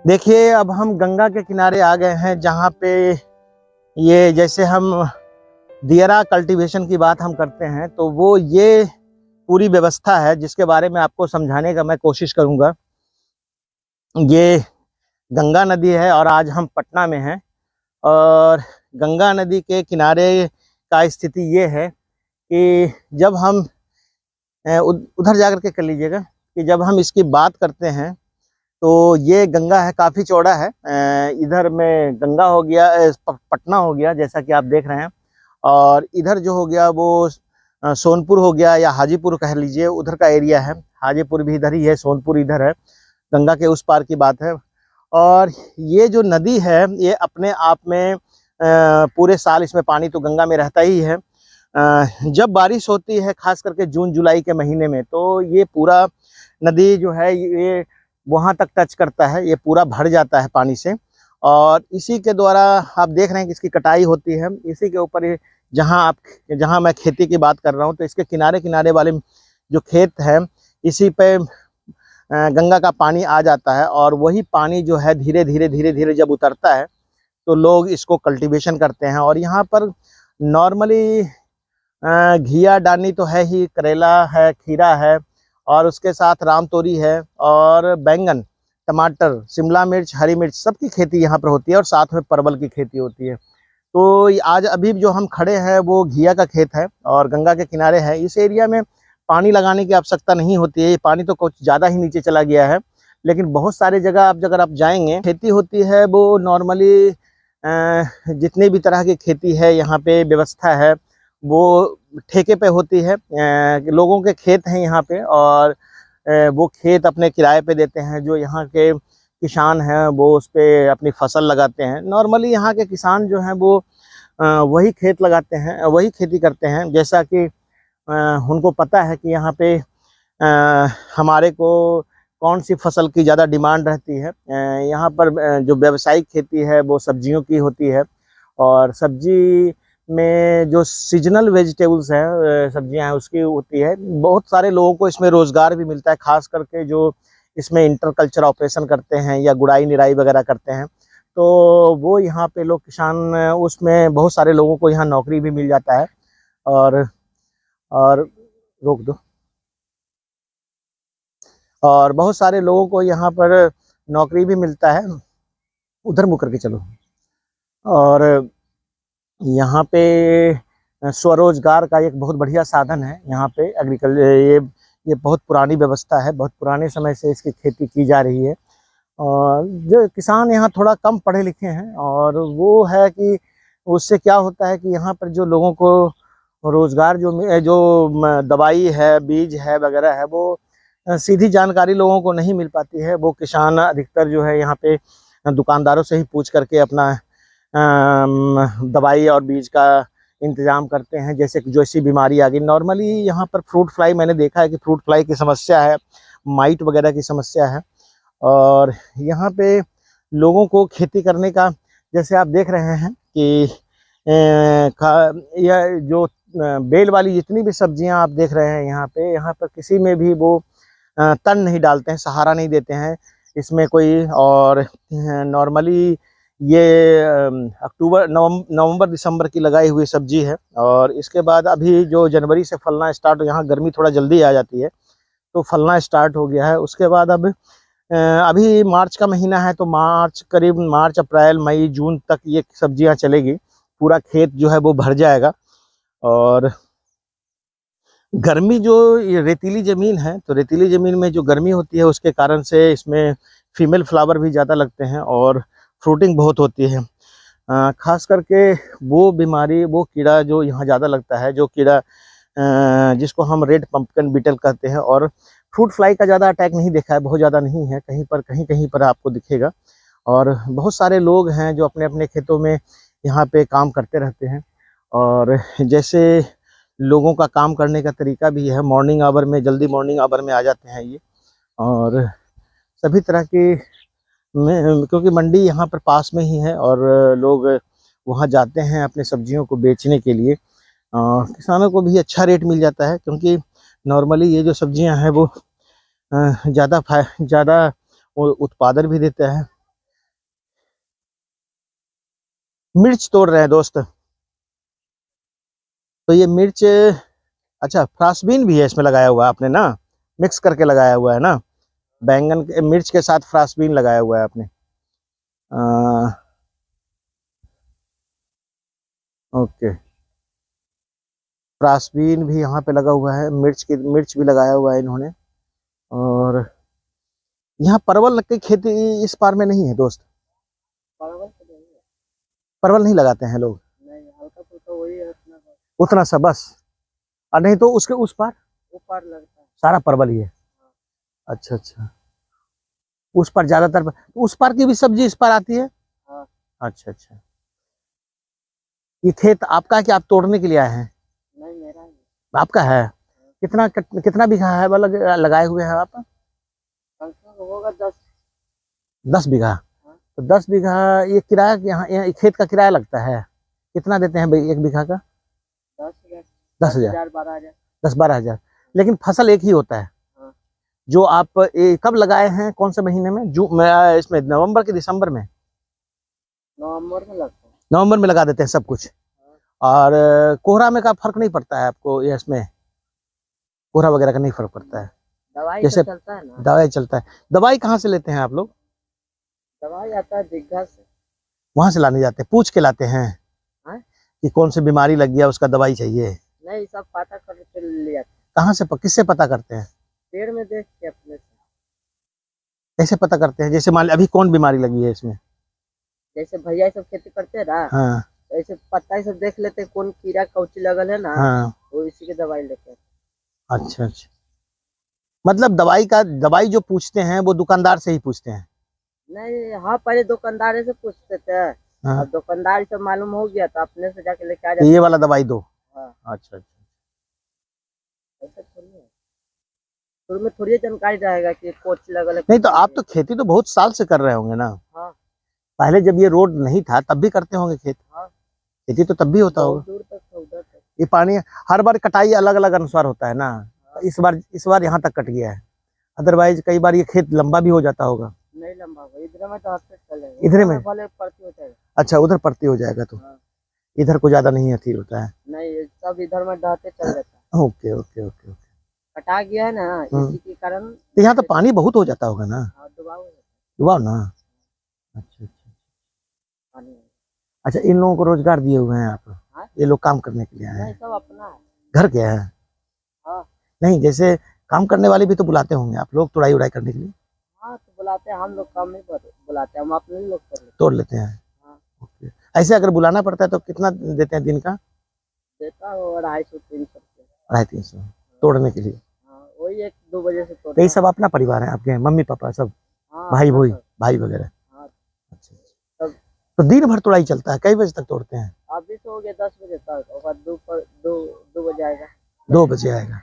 S1: देखिए अब हम गंगा के किनारे आ गए हैं जहाँ पे ये जैसे हम दियारा कल्टीवेशन की बात हम करते हैं तो वो ये पूरी व्यवस्था है जिसके बारे में आपको समझाने का मैं कोशिश करूँगा। ये गंगा नदी है और आज हम पटना में हैं और गंगा नदी के किनारे का स्थिति ये है कि जब हम उधर जा कर के कर लीजिएगा कि जब हम इसकी बात करते हैं तो ये गंगा है, काफ़ी चौड़ा है। इधर में गंगा हो गया, पटना हो गया जैसा कि आप देख रहे हैं, और इधर जो हो गया वो सोनपुर हो गया या हाजीपुर कह लीजिए, उधर का एरिया है। हाजीपुर भी इधर ही है, सोनपुर इधर है, गंगा के उस पार की बात है। और ये जो नदी है ये अपने आप में पूरे साल इसमें पानी तो गंगा में रहता ही है। जब बारिश होती है खास करके जून जुलाई के महीने में तो ये पूरा
S2: नदी जो है ये वहाँ तक टच करता है, ये पूरा भर जाता है पानी से। और इसी के द्वारा आप देख रहे हैं कि इसकी कटाई होती है। इसी के ऊपर ये जहाँ मैं खेती की बात कर रहा हूँ, तो इसके किनारे किनारे वाले जो खेत है, इसी पे गंगा का पानी आ जाता है। और वही पानी जो है धीरे धीरे जब उतरता है तो लोग इसको कल्टीवेशन करते हैं। और यहाँ पर नॉर्मली घिया डानी तो है ही, करेला है, खीरा है, और उसके साथ रामतोरी है, और बैंगन, टमाटर, शिमला मिर्च, हरी मिर्च, सबकी खेती यहाँ पर होती है। और साथ में परवल की खेती होती है। तो आज अभी जो हम खड़े हैं वो घिया का खेत है और गंगा के किनारे है। इस एरिया में पानी लगाने की आवश्यकता नहीं होती है, ये पानी तो कुछ ज़्यादा ही नीचे चला गया है। लेकिन बहुत सारे जगह अगर आप जाएंगे, खेती होती है वो नॉर्मली जितने भी तरह की खेती है यहाँ पे व्यवस्था है वो ठेके पे होती है। लोगों के खेत हैं यहाँ पे, और वो खेत अपने किराए पे देते हैं। जो यहाँ के किसान हैं वो उस पे अपनी फसल लगाते हैं। नॉर्मली यहाँ के किसान जो हैं वो वही खेत लगाते हैं, वही खेती करते हैं। जैसा कि उनको पता है कि यहाँ पे हमारे को कौन सी फसल की ज़्यादा डिमांड रहती है। यहाँ पर जो व्यावसायिक खेती है वो सब्जियों की होती है। और सब्जी में जो सीजनल वेजिटेबल्स हैं, सब्जियां हैं, उसकी होती है। बहुत सारे लोगों को इसमें रोज़गार भी मिलता है, खास करके जो इसमें इंटरकल्चर ऑपरेशन करते हैं या गुड़ाई निराई वगैरह करते हैं। तो वो यहाँ पे लोग किसान, उसमें बहुत सारे लोगों को यहाँ नौकरी भी मिल जाता है। और रोक दो। और बहुत सारे लोगों को यहाँ पर नौकरी भी मिलता है। उधर मुँह करके चलो। और यहाँ पे स्वरोजगार का एक बहुत बढ़िया साधन है यहाँ पे एग्रीकल्चर। ये बहुत पुरानी व्यवस्था है, बहुत पुराने समय से इसकी खेती की जा रही है। और जो किसान यहाँ थोड़ा कम पढ़े लिखे हैं, और वो है कि उससे क्या होता है कि यहाँ पर जो लोगों को रोज़गार जो दवाई है, बीज है वगैरह है, वो सीधी जानकारी लोगों को नहीं मिल पाती है। वो किसान अधिकतर जो है यहाँ पे दुकानदारों से ही पूछ करके अपना दवाई और बीज का इंतज़ाम करते हैं। जैसी बीमारी आ गई, नॉर्मली यहाँ पर फ्रूट फ्लाई, मैंने देखा है कि फ्रूट फ्लाई की समस्या है, माइट वगैरह की समस्या है। और यहाँ पे लोगों को खेती करने का, जैसे आप देख रहे हैं कि यह जो बेल वाली जितनी भी सब्जियां आप देख रहे हैं यहाँ पर किसी में भी वो तन नहीं डालते हैं, सहारा नहीं देते हैं इसमें कोई। और नॉर्मली ये नवंबर दिसंबर की लगाई हुई सब्जी है। और इसके बाद अभी जो जनवरी से फलना स्टार्ट, यहाँ गर्मी थोड़ा जल्दी आ जाती है तो फलना स्टार्ट हो गया है। उसके बाद अब अभी मार्च का महीना है, तो करीब मार्च, अप्रैल, मई, जून तक ये सब्जियां चलेगी। पूरा खेत जो है वो भर जाएगा। और गर्मी, जो ये रेतीली ज़मीन है, तो रेतीली ज़मीन में जो गर्मी होती है उसके कारण से इसमें फीमेल फ्लावर भी ज़्यादा लगते हैं और फ्रूटिंग बहुत होती है। खास करके वो बीमारी, वो कीड़ा जो यहाँ ज़्यादा लगता है, जो कीड़ा जिसको हम रेड पंपकिन बीटल कहते हैं। और फ्रूट फ्लाई का ज़्यादा अटैक नहीं देखा है, बहुत ज़्यादा नहीं है, कहीं पर आपको दिखेगा। और बहुत सारे लोग हैं जो अपने अपने खेतों में यहाँ पे काम करते रहते हैं। और जैसे लोगों का काम करने का तरीका भी है, मॉर्निंग आवर में, जल्दी मॉर्निंग आवर में आ जाते हैं ये। और सभी तरह की क्योंकि मंडी यहाँ पर पास में ही है और लोग वहाँ जाते हैं अपने सब्जियों को बेचने के लिए। किसानों को भी अच्छा रेट मिल जाता है, क्योंकि नॉर्मली ये जो सब्जियां हैं वो ज़्यादा उत्पादन भी देते हैं। मिर्च तोड़ रहे हैं दोस्त। तो ये मिर्च, अच्छा, फ्रांसबीन भी है इसमें लगाया हुआ है आपने ना, मिक्स करके लगाया हुआ है ना, बैंगन के मिर्च के साथ फ्रांसबीन लगाया हुआ है आपने। ओके, फ्रांसबीन भी यहाँ पे लगा हुआ है, मिर्च भी लगाया हुआ है इन्होंने। और यहाँ परवल की खेती इस बार में नहीं है दोस्त। परवल नहीं लगाते हैं लोग, उतना सा बस। और नहीं तो उसके उस पार लगता है सारा परवल ही है। अच्छा अच्छा, उस पर ज्यादातर, उस पार की भी सब्जी इस पार आती है। अच्छा अच्छा, ये खेत आपका है कि आप तोड़ने के लिए आए हैं? नहीं, मेरा है। आपका है? कितना बीघा है वाला लगाए हुए हैं आप?
S3: होगा 10।
S2: 10 बीघा।
S3: हाँ।
S2: तो 10 बीघा ये किराया यहाँ खेत का किराया लगता है, कितना देते हैं भाई 1 बीघा का?
S3: 10,000
S2: 10,000
S3: 12,000।
S2: 10-12 हज़ार। लेकिन फसल एक ही होता है।
S3: हाँ।
S2: जो आप कब लगाए हैं, कौन से महीने में? इसमें नवंबर के दिसंबर में?
S3: नवंबर में लगता है।
S2: नवंबर में लगा देते हैं सब कुछ। और कोहरा में का फर्क नहीं पड़ता है आपको? ये इसमें कोहरा वगैरह का नहीं फर्क पड़ता है?
S3: दवाई
S2: जैसे
S3: तो चलता है ना।
S2: दवाई चलता है। दवाई कहाँ से लेते हैं आप लोग?
S3: दवाई आता है दीघा से।
S2: वहां से लाने जाते हैं, पूछ के लाते हैं
S3: हाँ?
S2: कि कौन सी बीमारी लग गया उसका दवाई चाहिए?
S3: नहीं, सब पता करके ले जाते हैं।
S2: कहाँ से किससे पता करते हैं?
S3: पेड़ में देख के अपने से।
S2: कैसे पता करते हैं? जैसे मान ली अभी कौन बीमारी लगी है इसमें?
S3: जैसे भैया सब खेती करते हैं ना,
S2: हाँ
S3: ऐसे पत्ता ही सब देख लेते हैं कौन कीड़ा कौची लगल है ना,
S2: हाँ।
S3: वो इसी की दवाई लेते हैं।
S2: अच्छा अच्छा। मतलब दवाई जो पूछते हैं वो दुकानदार से ही पूछते हैं?
S3: नहीं, हाँ, पहले दुकानदार से पूछते थे।
S2: हाँ।
S3: अब दुकानदार से मालूम हो गया तो अपने से जाके लेके आ
S2: तो
S3: जाते।
S2: ये वाला दवाई दो।
S3: हाँ।
S2: अच्छा अच्छा।
S3: ऐसा थोड़ी है, शुरू में थोड़ी जानकारी रहेगा कि कोच लगल है।
S2: नहीं तो आप तो खेती तो बहुत साल से कर रहे होंगे ना?
S3: हाँ।
S2: पहले जब ये रोड नहीं था तब भी करते होंगे खेत?
S3: हाँ।
S2: खेती तो तब भी होता होगा।
S3: बहुत दूर तक था, उधर तक।
S2: ये पानी हर बार कटाई अलग अलग अनुसार होता है ना?
S3: हाँ।
S2: इस बार यहाँ तक कट गया है, अदरवाइज कई बार ये खेत लंबा भी हो जाता होगा।
S3: नहीं लंबा होगा, इधर में तो हफ्ते चलेगा।
S2: इधर में
S3: भले पड़ती हो जाएगा।
S2: अच्छा, उधर पड़ती हो जाएगा तो
S3: हाँ।
S2: इधर को ज्यादा नहीं अथी होता है।
S3: नहीं, सब इधर में डहते चल जाता है।
S2: Okay okay okay okay.
S3: कटा गया है ना, इसी के कारण।
S2: तो यहाँ तो पानी बहुत हो जाता होगा ना?
S3: हाँ, दबाव हो जाता है।
S2: दुआ ना। अच्छा अच्छा
S3: पानी।
S2: अच्छा। इन लोगों को रोजगार दिए हुए हैं आप?
S3: हाँ?
S2: ये लोग काम करने के लिए आए
S3: नहीं,
S2: हैं?
S3: सब अपना है।
S2: घर के हैं?
S3: हाँ।
S2: नहीं, जैसे काम करने वाले भी तो बुलाते होंगे आप लोग तुड़ाई उड़ाई करने के लिए?
S3: हाँ, तो बुलाते हैं, हम लोग कम नहीं बुलाते हैं, हम अपने लोग कर लेते हैं।
S2: तोड़ लेते हैं?
S3: हाँ।
S2: ओके। ऐसे अगर बुलाना पड़ता है तो कितना देते हैं दिन का?
S3: देता हो 250-300 रुपये।
S2: 250-300 तोड़ने के लिए?
S3: हाँ, वही 1-2 बजे से
S2: तो ये सब अपना परिवार है आपके? मम्मी पापा सब?
S3: हाँ,
S2: भाई
S3: अपना
S2: भाई
S3: सब।
S2: भाई वगैरह?
S3: हाँ।
S2: अच्छा अच्छा।
S3: तब
S2: तो दिन भर तुड़ाई चलता है? कई बजे तक तोड़ते हैं?
S3: अभी तो हो गया 10 बजे तक, और बाद 2 बजे आएगा।
S2: 2 बजे आएगा?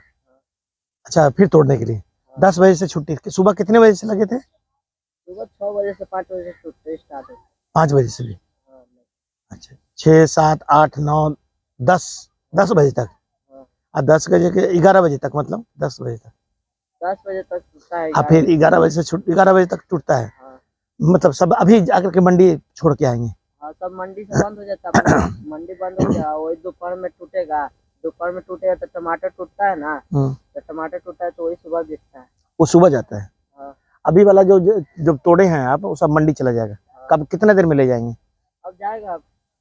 S2: अच्छा, फिर तोड़ने के लिए 10 बजे से छुट्टी। सुबह कितने बजे से लगे थे?
S3: सुबह 6 बजे से 5 बजे से छुट्टी स्टार्ट होती
S2: 5 बजे से भी?
S3: है। हाँ,
S2: अच्छा, 6 7 8 9 10 बजे तक?
S3: हाँ।
S2: और 10 बजे के 11 बजे तक, मतलब 10 बजे तक?
S3: 10 बजे तक छूटता है।
S2: हाँ, फिर 11 बजे से 11 बजे तक टूटता है?
S3: हाँ।
S2: मतलब सब अभी जाकर के मंडी छोड़ के आएंगे?
S3: हाँ, सब मंडी से बंद हो जाता है अपना। मंडी बंद हो गया, वही दोपहर में टूटेगा। दोपहर में टूटेगा तो टमाटर टूटता है ना, तो टमाटर टूटता है तो वही सुबह बिकता है।
S2: वो सुबह जाता है?
S3: हाँ।
S2: अभी वाला जो जब तोड़े हैं आप वो सब मंडी चला जाएगा?
S3: हाँ।
S2: कब कितने देर में ले जाएंगे?
S3: अब जाएगा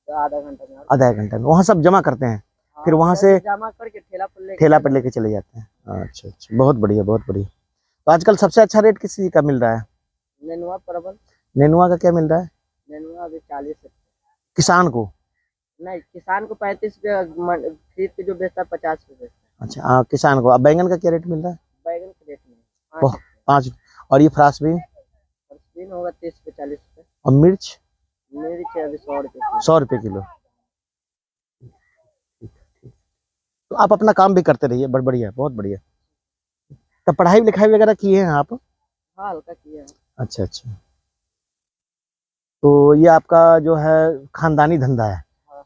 S3: आधा घंटा में।
S2: आधा घंटा में वहाँ सब जमा करते हैं?
S3: हाँ,
S2: फिर वहाँ से
S3: जमा करके
S2: ठेला पर लेके चले जाते हैं? अच्छा अच्छा, बहुत बढ़िया बहुत बढ़िया। तो आजकल सबसे अच्छा रेट किस चीज का मिल रहा है?
S3: नेनुआ परवल।
S2: नेनुआ का क्या मिल रहा है?
S3: नेनुआ अभी 40 रुपये।
S2: किसान को?
S3: नहीं, किसान को 35 रुपये, खरीद के जो बेचता है 50 रुपये बेचता है।
S2: अच्छा, किसान को। अब बैंगन का क्या रेट मिल रहा है?
S3: बैगन के रेट में
S2: 5। और ये फ्रांसबीन?
S3: फ्रांसबीन होगा 30 से 40 रुपये।
S2: और मिर्च?
S3: मिर्च अभी 100 रुपये।
S2: 100 रुपये किलो? तो आप अपना काम भी करते रहिए, बढ़िया, बहुत बढ़िया। तो पढ़ाई लिखाई वगैरह किए हैं आप?
S3: हाँ, हल्का किया है।
S2: अच्छा अच्छा। तो ये आपका जो है खानदानी धंधा है?
S3: हाँ।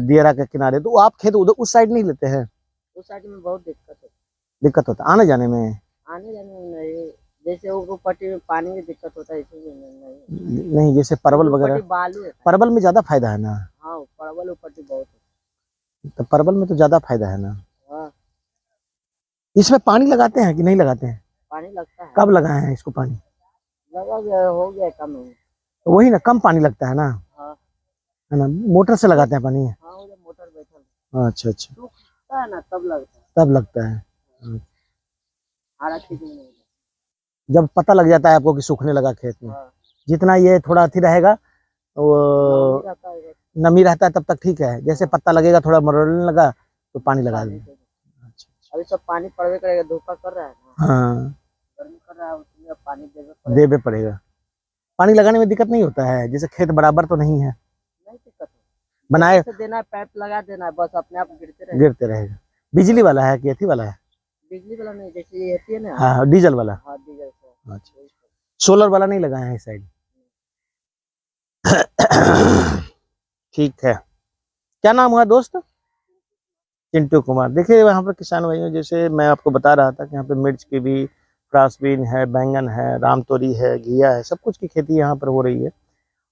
S2: दियरा के किनारे। तो आप खेत उधर उस साइड नहीं लेते हैं?
S3: उस साइड में बहुत
S2: दिक्कत होता है आने जाने में?
S3: आने जाने में नहीं, जैसे वो पट्टी में पानी की दिक्कत होता है इसलिए नहीं।
S2: नहीं, जैसे परवल वगैरह?
S3: बालू है।
S2: परवल में ज्यादा फायदा है ना?
S3: हाँ, परवल पट्टी बहुत है।
S2: तो परवल में तो ज्यादा फायदा है ना?
S3: हाँ।
S2: इसमें पानी लगाते हैं कि नहीं लगाते हैं?
S3: पानी लगता है।
S2: कब लगाए हैं इसको पानी?
S3: लगा गया, हो गया कम है।
S2: तो वही ना, कम पानी लगता है ना?
S3: हाँ।
S2: है ना, मोटर से लगाते हैं पानी?
S3: हाँ, वो मोटर बैठा
S2: अच्छा अच्छा,
S3: सूखता है ना तब लगता है।
S2: तब लगता है।
S3: हरा चीज नहीं होगा।
S2: जब पता लग जाता है आपको कि सूखने लगा खेत में?
S3: हाँ।
S2: जितना ये थोड़ा अथी रहेगा वो
S3: रहता है।
S2: नमी रहता है तब तक ठीक है, जैसे पत्ता लगेगा थोड़ा मरोड़ने लगा तो पानी लगा देंगे।
S3: अभी सब पानी पड़वे करेगा, धूपा कर रहा है ना।
S2: हाँ,
S3: गर्मी कर रहा है, उसमें पानी
S2: देवे पड़ेगा। पानी लगाने में दिक्कत नहीं होता है? जैसे खेत बराबर तो नहीं है?
S3: नहीं दिक्कत है,
S2: बनाए
S3: देना है, पाइप लगा देना है, बस अपने आप
S2: गिरते रहेगा। बिजली वाला है कि अथी वाला है?
S3: बिजली वाला नहीं, जैसे ये होती है ना।
S2: हाँ, डीजल वाला।
S3: हाँ, डीजल से।
S2: अच्छा, सोलर वाला नहीं लगाए हैं इस साइड। ठीक है, क्या नाम हुआ दोस्त? चिंटू कुमार। देखिए यहाँ पर किसान भाइयों, जैसे मैं आपको बता रहा था कि यहाँ पे मिर्च की भी, फ्रांसबीन है, बैंगन है, रामतोरी है, घिया है, सब कुछ की खेती यहाँ पर हो रही है।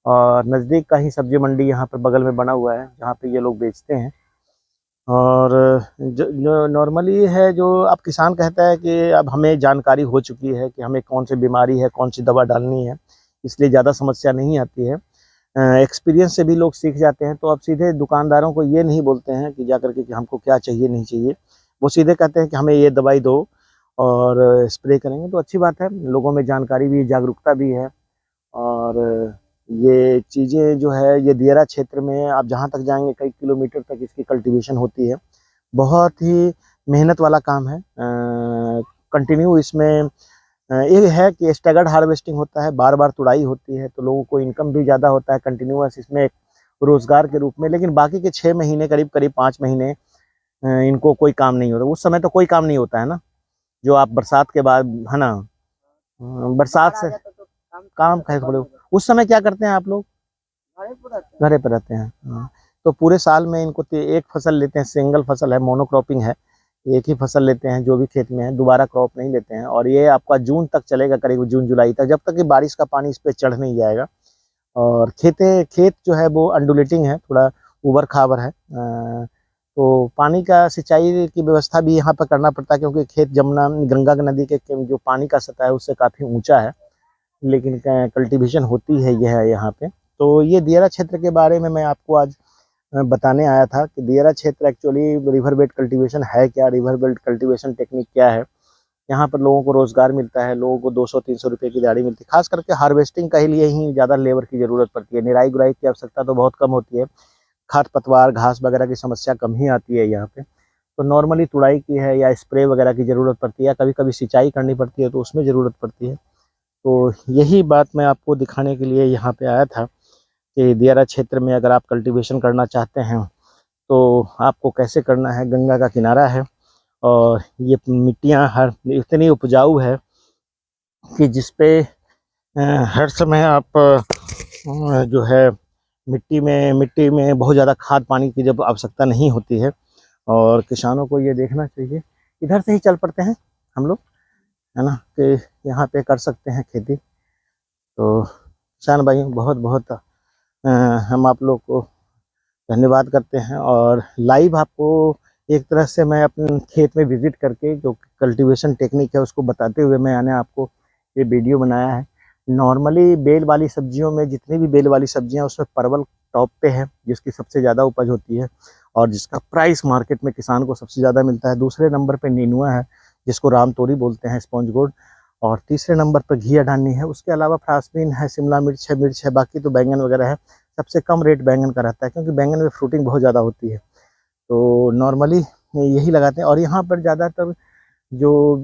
S2: और नज़दीक का ही सब्जी मंडी यहाँ पर बगल में बना हुआ है जहाँ पे ये लोग बेचते हैं। और जो नॉर्मली है, जो अब किसान कहता है कि अब हमें जानकारी हो चुकी है कि हमें कौन सी बीमारी है, कौन सी दवा डालनी है, इसलिए ज़्यादा समस्या नहीं आती है। एक्सपीरियंस से भी लोग सीख जाते हैं। तो अब सीधे दुकानदारों को ये नहीं बोलते हैं कि जा करके कि हमको क्या चाहिए नहीं चाहिए, वो सीधे कहते हैं कि हमें ये दवाई दो और स्प्रे करेंगे। तो अच्छी बात है, लोगों में जानकारी भी, जागरूकता भी है। और ये चीज़ें जो है, ये दियरा क्षेत्र में आप जहाँ तक जाएंगे कई किलोमीटर तक इसकी कल्टीवेशन होती है। बहुत ही मेहनत वाला काम है। कंटिन्यू इसमें ये है कि स्टैगर्ड हार्वेस्टिंग होता है, बार बार तुड़ाई होती है, तो लोगों को इनकम भी ज़्यादा होता है कंटिन्यूअस इसमें एक रोज़गार के रूप में। लेकिन बाकी के 6 महीने, करीब करीब 5 महीने इनको कोई काम नहीं होता। उस समय तो कोई काम नहीं होता है ना, जो आप बरसात के बाद, है ना, बरसात से काम खाए थोड़े। उस समय क्या करते हैं आप लोग? घरे पर रहते हैं। हाँ। तो पूरे साल में इनको एक फसल लेते हैं, सिंगल फसल है, मोनोक्रॉपिंग है, एक ही फसल लेते हैं जो भी खेत में है, दोबारा क्रॉप नहीं लेते हैं। और ये आपका जून तक चलेगा, करीब जून जुलाई तक, जब तक कि बारिश का पानी इस पर चढ़ नहीं जाएगा। और खेत जो है वो अंडुलेटिंग है, थोड़ा ऊबड़ खाबड़ है। तो पानी का, सिंचाई की व्यवस्था भी यहाँ पर करना पड़ता है, क्योंकि खेत जमुना गंगा नदी के जो पानी का सतह है उससे काफ़ी ऊँचा है। लेकिन कल्टीवेशन होती है यह यहाँ पे। तो ये दियरा क्षेत्र के बारे में मैं आपको आज बताने आया था कि दियरा क्षेत्र एक्चुअली रिवर बेड कल्टीवेशन है क्या, रिवर बेड कल्टीवेशन टेक्निक क्या है। यहाँ पर लोगों को रोज़गार मिलता है, लोगों को 200-300 रुपये की दिहाड़ी मिलती है। खास करके हार्वेस्टिंग के लिए ही ज़्यादा लेबर की ज़रूरत पड़ती है, निराई गुराई की आवश्यकता तो बहुत कम होती है। खाद पतवार, घास वगैरह की समस्या कम ही आती है यहाँ पे। तो नॉर्मली तुड़ाई की है या स्प्रे वगैरह की ज़रूरत पड़ती है, या कभी कभी सिंचाई करनी पड़ती है तो उसमें ज़रूरत पड़ती है। तो यही बात मैं आपको दिखाने के लिए यहाँ पे आया था कि दियरा क्षेत्र में अगर आप कल्टीवेशन करना चाहते हैं तो आपको कैसे करना है। गंगा का किनारा है और ये मिट्टियाँ हर इतनी उपजाऊ है कि जिस पे हर समय आप जो है मिट्टी में बहुत ज़्यादा खाद पानी की जब आवश्यकता नहीं होती है। और किसानों को ये देखना चाहिए, इधर से ही चल पड़ते हैं हम लोग, है ना, कि यहाँ पे कर सकते हैं खेती। तो किसान भाइयों, बहुत बहुत हम आप लोग को धन्यवाद करते हैं। और लाइव आपको एक तरह से मैं अपने खेत में विजिट करके जो कल्टीवेशन टेक्निक है उसको बताते हुए मैंने आपको ये वीडियो बनाया है। नॉर्मली बेल वाली सब्जियों में, जितनी भी बेल वाली सब्जियां, उसमें परवल टॉप पे है, जिसकी सबसे ज़्यादा उपज होती है और जिसका प्राइस मार्केट में किसान को सबसे ज़्यादा मिलता है। दूसरे नंबर पे नेनुआ है, जिसको रामतोरी बोलते हैं, स्पॉन्ज गोल्ड। और तीसरे नंबर पर घिया डालनी है। उसके अलावा फ्रांसबीन है, शिमला मिर्च है, बाकी तो बैंगन वगैरह है। सबसे कम रेट बैंगन का रहता है, क्योंकि बैंगन में फ्रूटिंग बहुत ज़्यादा होती है। तो नॉर्मली यही लगाते हैं। और यहाँ पर ज़्यादातर जो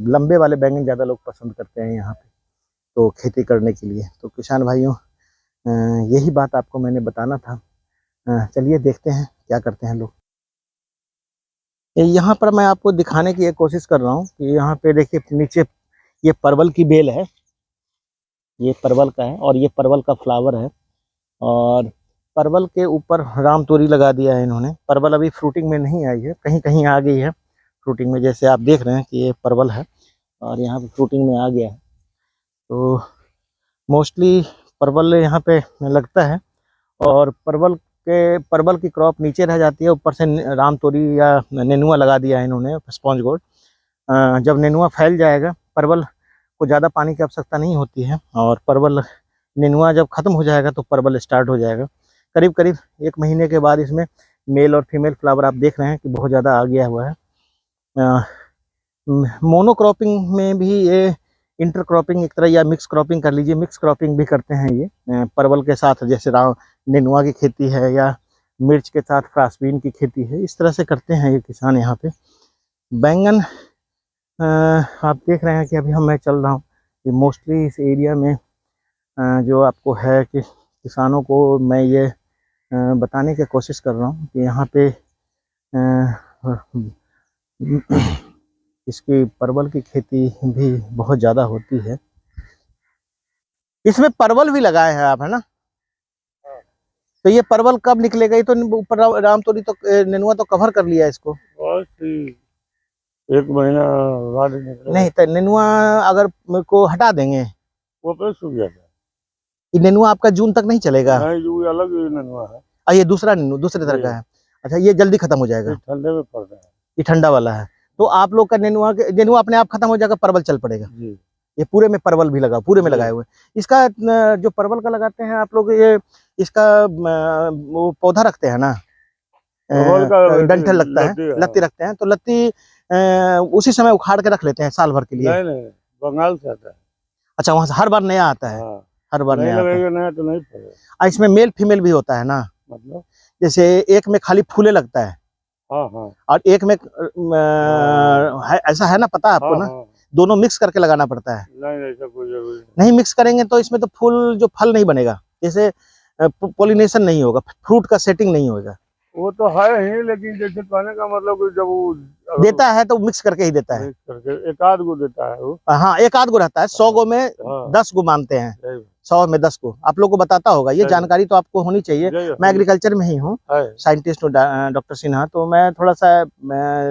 S2: लंबे वाले बैंगन ज़्यादा लोग पसंद करते हैं यहाँ पे तो खेती करने के लिए। तो किसान भाइयों, यही बात आपको मैंने बताना था। चलिए देखते हैं क्या करते हैं लोग। यहाँ पर मैं आपको दिखाने की कोशिश कर रहा हूँ कि यहाँ पे देखिए नीचे ये परवल की बेल है, ये परवल का है और ये परवल का फ्लावर है। और परवल के ऊपर रामतोरी लगा दिया है इन्होंने। परवल अभी फ्रूटिंग में नहीं आई है, कहीं कहीं आ गई है फ्रूटिंग में। जैसे आप देख रहे हैं कि ये परवल है और यहाँ पे फ्रूटिंग में आ गया है। तो मोस्टली परवल यहाँ पे लगता है और परवल की क्रॉप नीचे रह जाती है, ऊपर से रामतोरी या नेनुआ लगा दिया है इन्होंने, स्पॉन्ज गोल्ड। जब नेनुआ फैल जाएगा, परवल को ज़्यादा पानी की आवश्यकता नहीं होती है और नेनुआ जब ख़त्म हो जाएगा तो परवल स्टार्ट हो जाएगा। करीब करीब 1 महीने के बाद इसमें मेल और फीमेल फ्लावर आप देख रहे हैं कि बहुत ज़्यादा आ गया हुआ है। मोनोक्रॉपिंग में भी ये इंटरक्रॉपिंग एक तरह, या मिक्स क्रॉपिंग कर लीजिए, मिक्स क्रॉपिंग भी करते हैं ये परवल के साथ। जैसे नेनुआ की खेती है या मिर्च के साथ फ्रांसबीन की खेती है, इस तरह से करते हैं ये किसान यहाँ पे। बैंगन आप देख रहे हैं कि अभी मैं चल रहा हूँ कि मोस्टली इस एरिया में जो आपको है कि किसानों को मैं ये बताने की कोशिश कर रहा हूँ कि यहाँ पे इसकी परवल की खेती भी बहुत ज़्यादा होती है। इसमें परवल भी लगाए हैं आप, है ना? तो ये परवल कब निकलेगा? ये तो ऊपर रामतोरी तो नेनुआ तो कवर कर लिया इसको।
S4: बस 1 महीना बाद निकलेगा।
S2: नहीं तो नेनुआ अगर को हटा देंगे,
S4: वो पे सूख जाता है।
S2: ये नेनुआ आपका जून तक नहीं चलेगा?
S4: नहीं, ये अलग नेनुआ है।
S2: ये दूसरा नेनुआ दूसरे तरह का है। अच्छा, ये जल्दी खत्म हो जाएगा?
S4: ये ठंडे में पड़ता है।
S2: ये ठंडा वाला है। तो आप लोग का नेनुआ अपने आप खत्म हो जाएगा, परवल चल पड़ेगा।
S4: जी।
S2: ये पूरे में परवल भी लगा, पूरे में लगाए हुए। इसका जो परवल का लगाते हैं आप लोग, ये इसका वो पौधा रखते हैं ना, डंठल लगता है, लत्ती रखते हैं, तो लत्ती उसी समय उखाड़ के रख लेते हैं साल भर के लिए?
S4: नहीं, बंगाल से आता है।
S2: अच्छा, वहां से हर बार नया आता है?
S4: हाँ।
S2: हर बार नया आता है।
S4: नया तो नहीं पड़ेगा।
S2: इसमें मेल फीमेल भी होता है ना?
S4: मतलब
S2: जैसे एक में खाली फूले लगता है,
S4: हाँ,
S2: और एक में ऐसा है ना, पता है आपको? ना, दोनों मिक्स करके लगाना पड़ता है?
S4: नहीं, ऐसा कोई जरूरी
S2: नहीं मिक्स करेंगे तो इसमें तो फूल जो फल नहीं बनेगा, जैसे पोलिनेशन नहीं होगा, फ्रूट का सेटिंग नहीं होगा।
S4: वो तो है ही, लेकिन जैसे कहने का मतलब कि जब वो
S2: देता है तो मिक्स करके ही देता है।
S4: मिक्स करके एक आध गो देता है वो।
S2: हाँ, एक आध गो रहता है, 100 गो में 10 गो मानते हैं, 100 में 10 गो। आप लोग को बताता होगा, ये जानकारी तो आपको होनी चाहिए। मैं एग्रीकल्चर में ही हूँ, साइंटिस्ट हूँ, डॉक्टर सिन्हा। तो मैं थोड़ा सा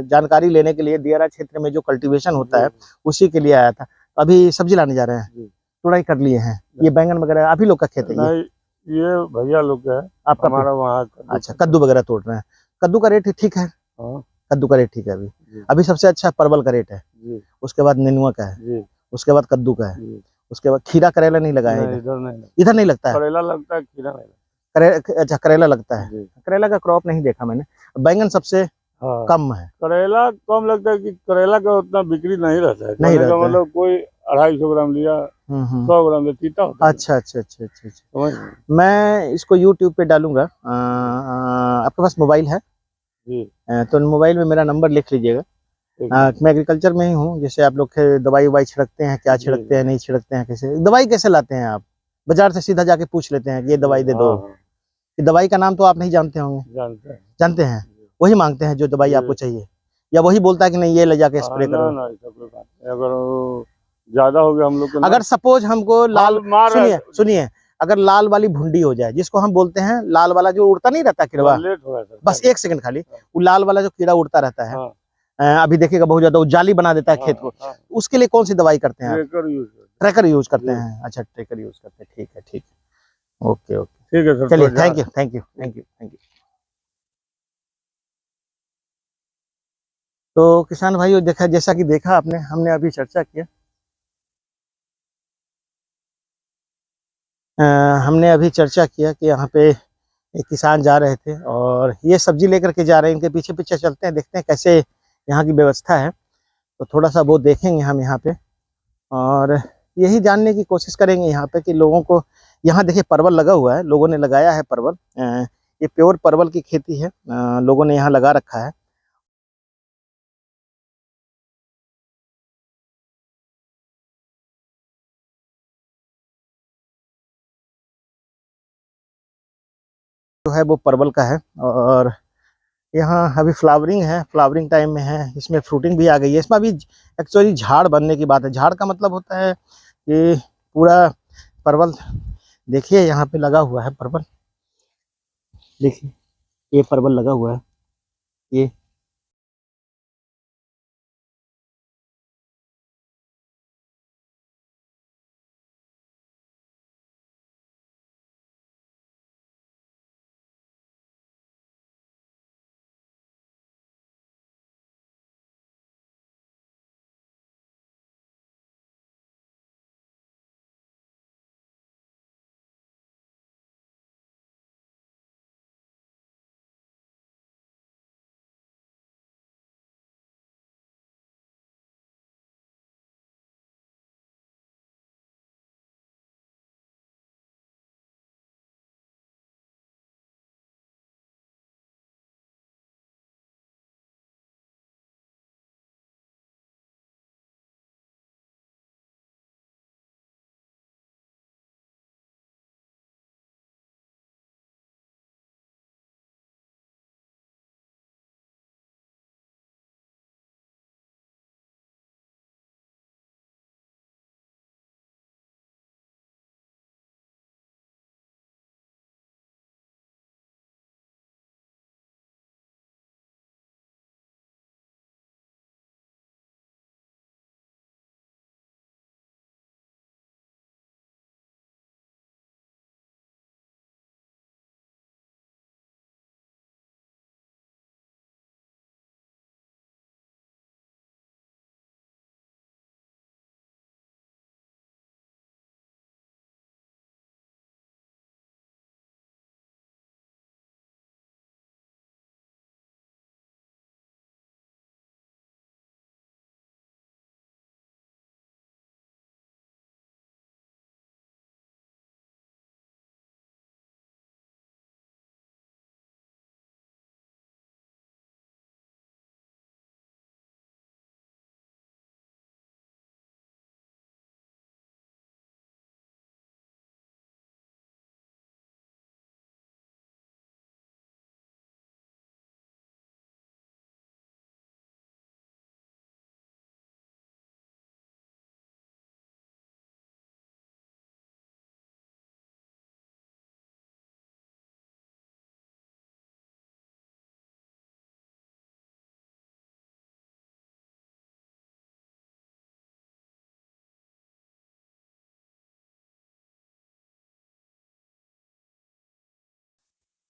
S2: जानकारी लेने के लिए दियारा क्षेत्र में जो कल्टीवेशन होता है उसी के लिए आया था। अभी सब्जी लाने जा रहे हैं, तुड़ाई कर लिए हैं? ये बैंगन वगैरह आप ही लोग का खेत है?
S4: ये भैया लोग का है,
S2: आपका?
S4: हमारा वहाँ।
S2: अच्छा, कद्दू वगैरह तोड़ रहे हैं। कद्दू का रेट ठीक है? कद्दू का रेट ठीक है अभी सबसे अच्छा परवल का रेट है, उसके बाद नेनुआ का है, उसके बाद कद्दू का है, उसके बाद खीरा करेला नहीं लगाया है? इधर नहीं लगता है?
S4: करेला लगता है, खीरा नहीं।
S2: अच्छा, करेला लगता है। करेला का क्रॉप नहीं देखा मैंने। बैंगन सबसे कम है?
S4: करेला कम लगता है कि करेला का उतना बिक्री नहीं रहता है।
S2: नहीं रहता,
S4: मतलब कोई 250 ग्राम लिया, 100 ग्राम ले तीता होता है।
S2: अच्छा। मैं इसको YouTube पे डालूंगा। आपके पास मोबाइल है?
S4: जी।
S2: तो मोबाइल में मेरा नंबर लिख लीजिएगा। मैं एग्रीकल्चर में ही हूँ। जैसे आप लोग दवाई ववाई छिड़कते हैं, क्या छिड़कते हैं, नहीं छिड़कते हैं, कैसे दवाई कैसे लाते हैं आप? बाजार से सीधा जाके पूछ लेते हैं कि ये दवाई दे दो? दवाई का नाम तो आप नहीं जानते होंगे? जानते हैं? वही मांगते हैं जो दवाई आपको चाहिए, या वही बोलता है कि नहीं ये ले जाके स्प्रे करो?
S4: अगर ज्यादा हो गया हम लोग,
S2: अगर सपोज हमको लाल, सुनिए, अगर लाल वाली भुंडी हो जाए, जिसको हम बोलते हैं लाल वाला जो उड़ता नहीं रहता कीड़ा, बस 1 सेकंड खाली, वो लाल वाला जो कीड़ा उड़ता रहता है, अभी देखिएगा बहुत ज्यादा, वो जाली बना देता है खेत को, उसके लिए कौन सी दवाई करते हैं आप? ट्रैकर यूज करते हैं? अच्छा, ट्रैकर यूज करते हैं, ठीक है। ओके,
S4: ठीक है सर,
S2: चलिए, थैंक यू। तो किसान भाइयों, देखा, जैसा कि देखा आपने, हमने अभी चर्चा किया, हमने अभी चर्चा किया कि यहाँ पे एक किसान जा रहे थे और ये सब्जी लेकर के जा रहे हैं। इनके पीछे पीछे चलते हैं, देखते हैं कैसे यहाँ की व्यवस्था है। तो थोड़ा सा वो देखेंगे हम यहाँ पे, और यही जानने की कोशिश करेंगे यहाँ पे कि लोगों को, यहाँ देखिए परवल लगा हुआ है, लोगों ने लगाया है परवल। ये प्योर परवल की खेती है, लोगों ने यहाँ लगा रखा है। जो है वो परवल का है, और यहाँ अभी फ्लावरिंग है, फ्लावरिंग टाइम में है, इसमें फ्रूटिंग भी आ गई है। इसमें अभी एक्चुअली झाड़ बनने की बात है। झाड़ का मतलब होता है कि पूरा परवल, देखिए यहाँ पे लगा हुआ है परवल, देखिए ये परवल लगा हुआ है, ये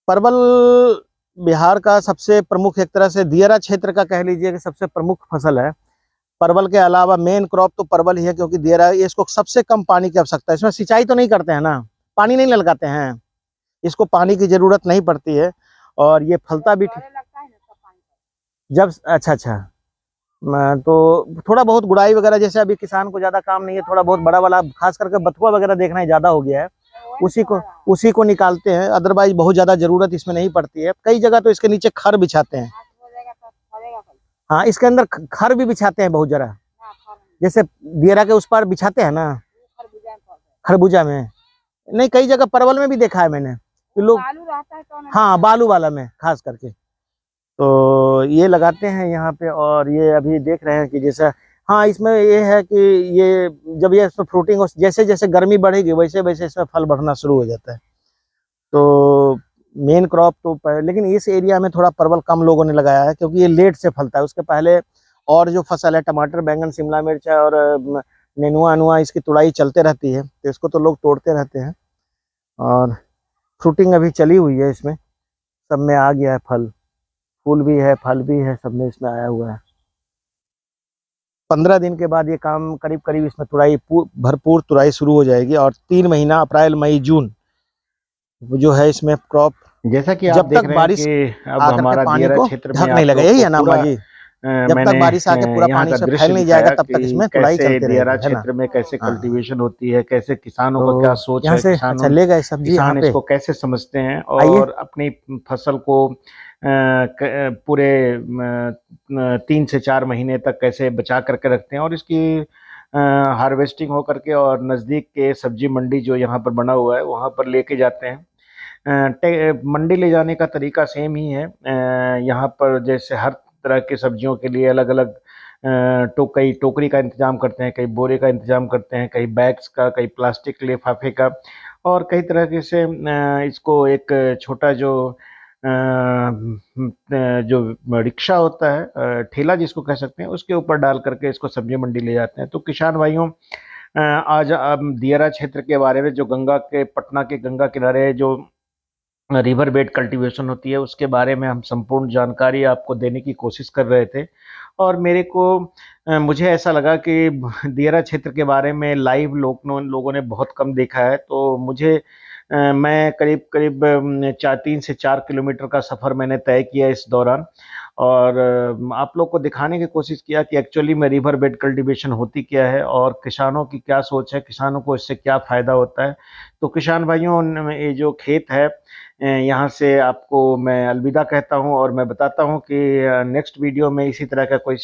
S2: परवल बिहार का सबसे प्रमुख, एक तरह से दियरा क्षेत्र का कह लीजिए कि सबसे प्रमुख फसल है। परवल के अलावा मेन क्रॉप तो परवल ही है, क्योंकि दियरा इसको सबसे कम पानी की आवश्यकता है। इसमें सिंचाई तो नहीं करते हैं ना, पानी नहीं लगाते हैं, इसको पानी की जरूरत नहीं पड़ती है। और ये फलता भी जब अच्छा तो थोड़ा बहुत गुड़ाई वगैरह, जैसे अभी किसान को ज्यादा काम नहीं है, थोड़ा बहुत बड़ा वाला खास करके बथुआ वगैरह देखना ही ज्यादा हो गया है, उसी को निकालते हैं। अदरवाइज बहुत ज्यादा जरूरत इसमें नहीं पड़ती है। कई जगह तो इसके नीचे खर बिछाते हैं। हाँ, इसके अंदर खर भी बिछाते हैं बहुत जरा, जैसे दियरा के उस पार बिछाते हैं ना, खरबूजा में नहीं, कई जगह परवल में भी देखा है मैंने कि लोग, हाँ बालू वाला में खास करके, तो ये लगाते हैं यहाँ पे। और ये अभी देख रहे हैं कि जैसा, हाँ इसमें ये है कि ये जब ये इसमें फ्रूटिंग हो, जैसे जैसे गर्मी बढ़ेगी वैसे वैसे इसमें फल बढ़ना शुरू हो जाता है। तो मेन क्रॉप तो लेकिन इस एरिया में थोड़ा परवल कम लोगों ने लगाया है, क्योंकि ये लेट से फलता है। उसके पहले और जो फसल है, टमाटर, बैंगन, शिमला मिर्च है और नेनुआ अनुआ, इसकी तुड़ाई चलते रहती है, तो इसको तो लोग तोड़ते रहते हैं। और फ्रूटिंग अभी चली हुई है, इसमें सब में आ गया है फल, फूल भी है, फल भी है, सब में इसमें आया हुआ है। 15 दिन के बाद ये काम करीब करीब इसमें तुड़ाई, भरपूर तुड़ाई शुरू हो जाएगी। और 3 महीना अप्रैल मई जून जो है इसमें क्रॉप,
S1: जैसा कि
S2: जब तक बारिश
S1: अब हमारा दियरा क्षेत्र में
S2: नहीं लगा, यही है ना अम्मा जी, जब तक बारिश आके पूरा पानी से फैल नहीं जाएगा तब तक इसमें तुड़ाई चलती रहेगी।
S1: दियरा क्षेत्र में कैसे कल्टीवेशन होती है, कैसे किसानों का क्या सोच है, किसान इसको कैसे समझते हैं और अपनी फसल को पूरे 3 से 4 महीने तक कैसे बचा करके रखते हैं, और इसकी हार्वेस्टिंग हो करके और नज़दीक के सब्जी मंडी जो यहाँ पर बना हुआ है वहाँ पर लेके जाते हैं। मंडी ले जाने का तरीका सेम ही है। यहाँ पर जैसे हर तरह की सब्जियों के लिए अलग अलग कई टोकरी का इंतजाम करते हैं, कई बोरे का इंतजाम करते हैं, कई बैग्स का, कई प्लास्टिक लिफाफे का, और कई तरह के से इसको एक छोटा जो रिक्शा होता है, ठेला जिसको कह सकते हैं, उसके ऊपर डाल करके इसको सब्जी मंडी ले जाते हैं। तो किसान भाइयों, आज अब दियरा क्षेत्र के बारे में, जो पटना के गंगा किनारे जो रिवर बेड कल्टीवेशन होती है, उसके बारे में हम संपूर्ण जानकारी आपको देने की कोशिश कर रहे थे। और मुझे ऐसा लगा कि दियरा क्षेत्र के बारे में लाइव लोगों ने बहुत कम देखा है। तो मैं करीब 3 से 4 किलोमीटर का सफ़र मैंने तय किया इस दौरान, और आप लोग को दिखाने की कोशिश किया कि एक्चुअली में रिवर बेड कल्टीवेशन होती क्या है और किसानों की क्या सोच है, किसानों को इससे क्या फ़ायदा होता है। तो किसान भाइयों, ये जो खेत है, यहाँ से आपको मैं अलविदा कहता हूँ, और मैं बताता हूँ कि नेक्स्ट वीडियो में इसी तरह का कोई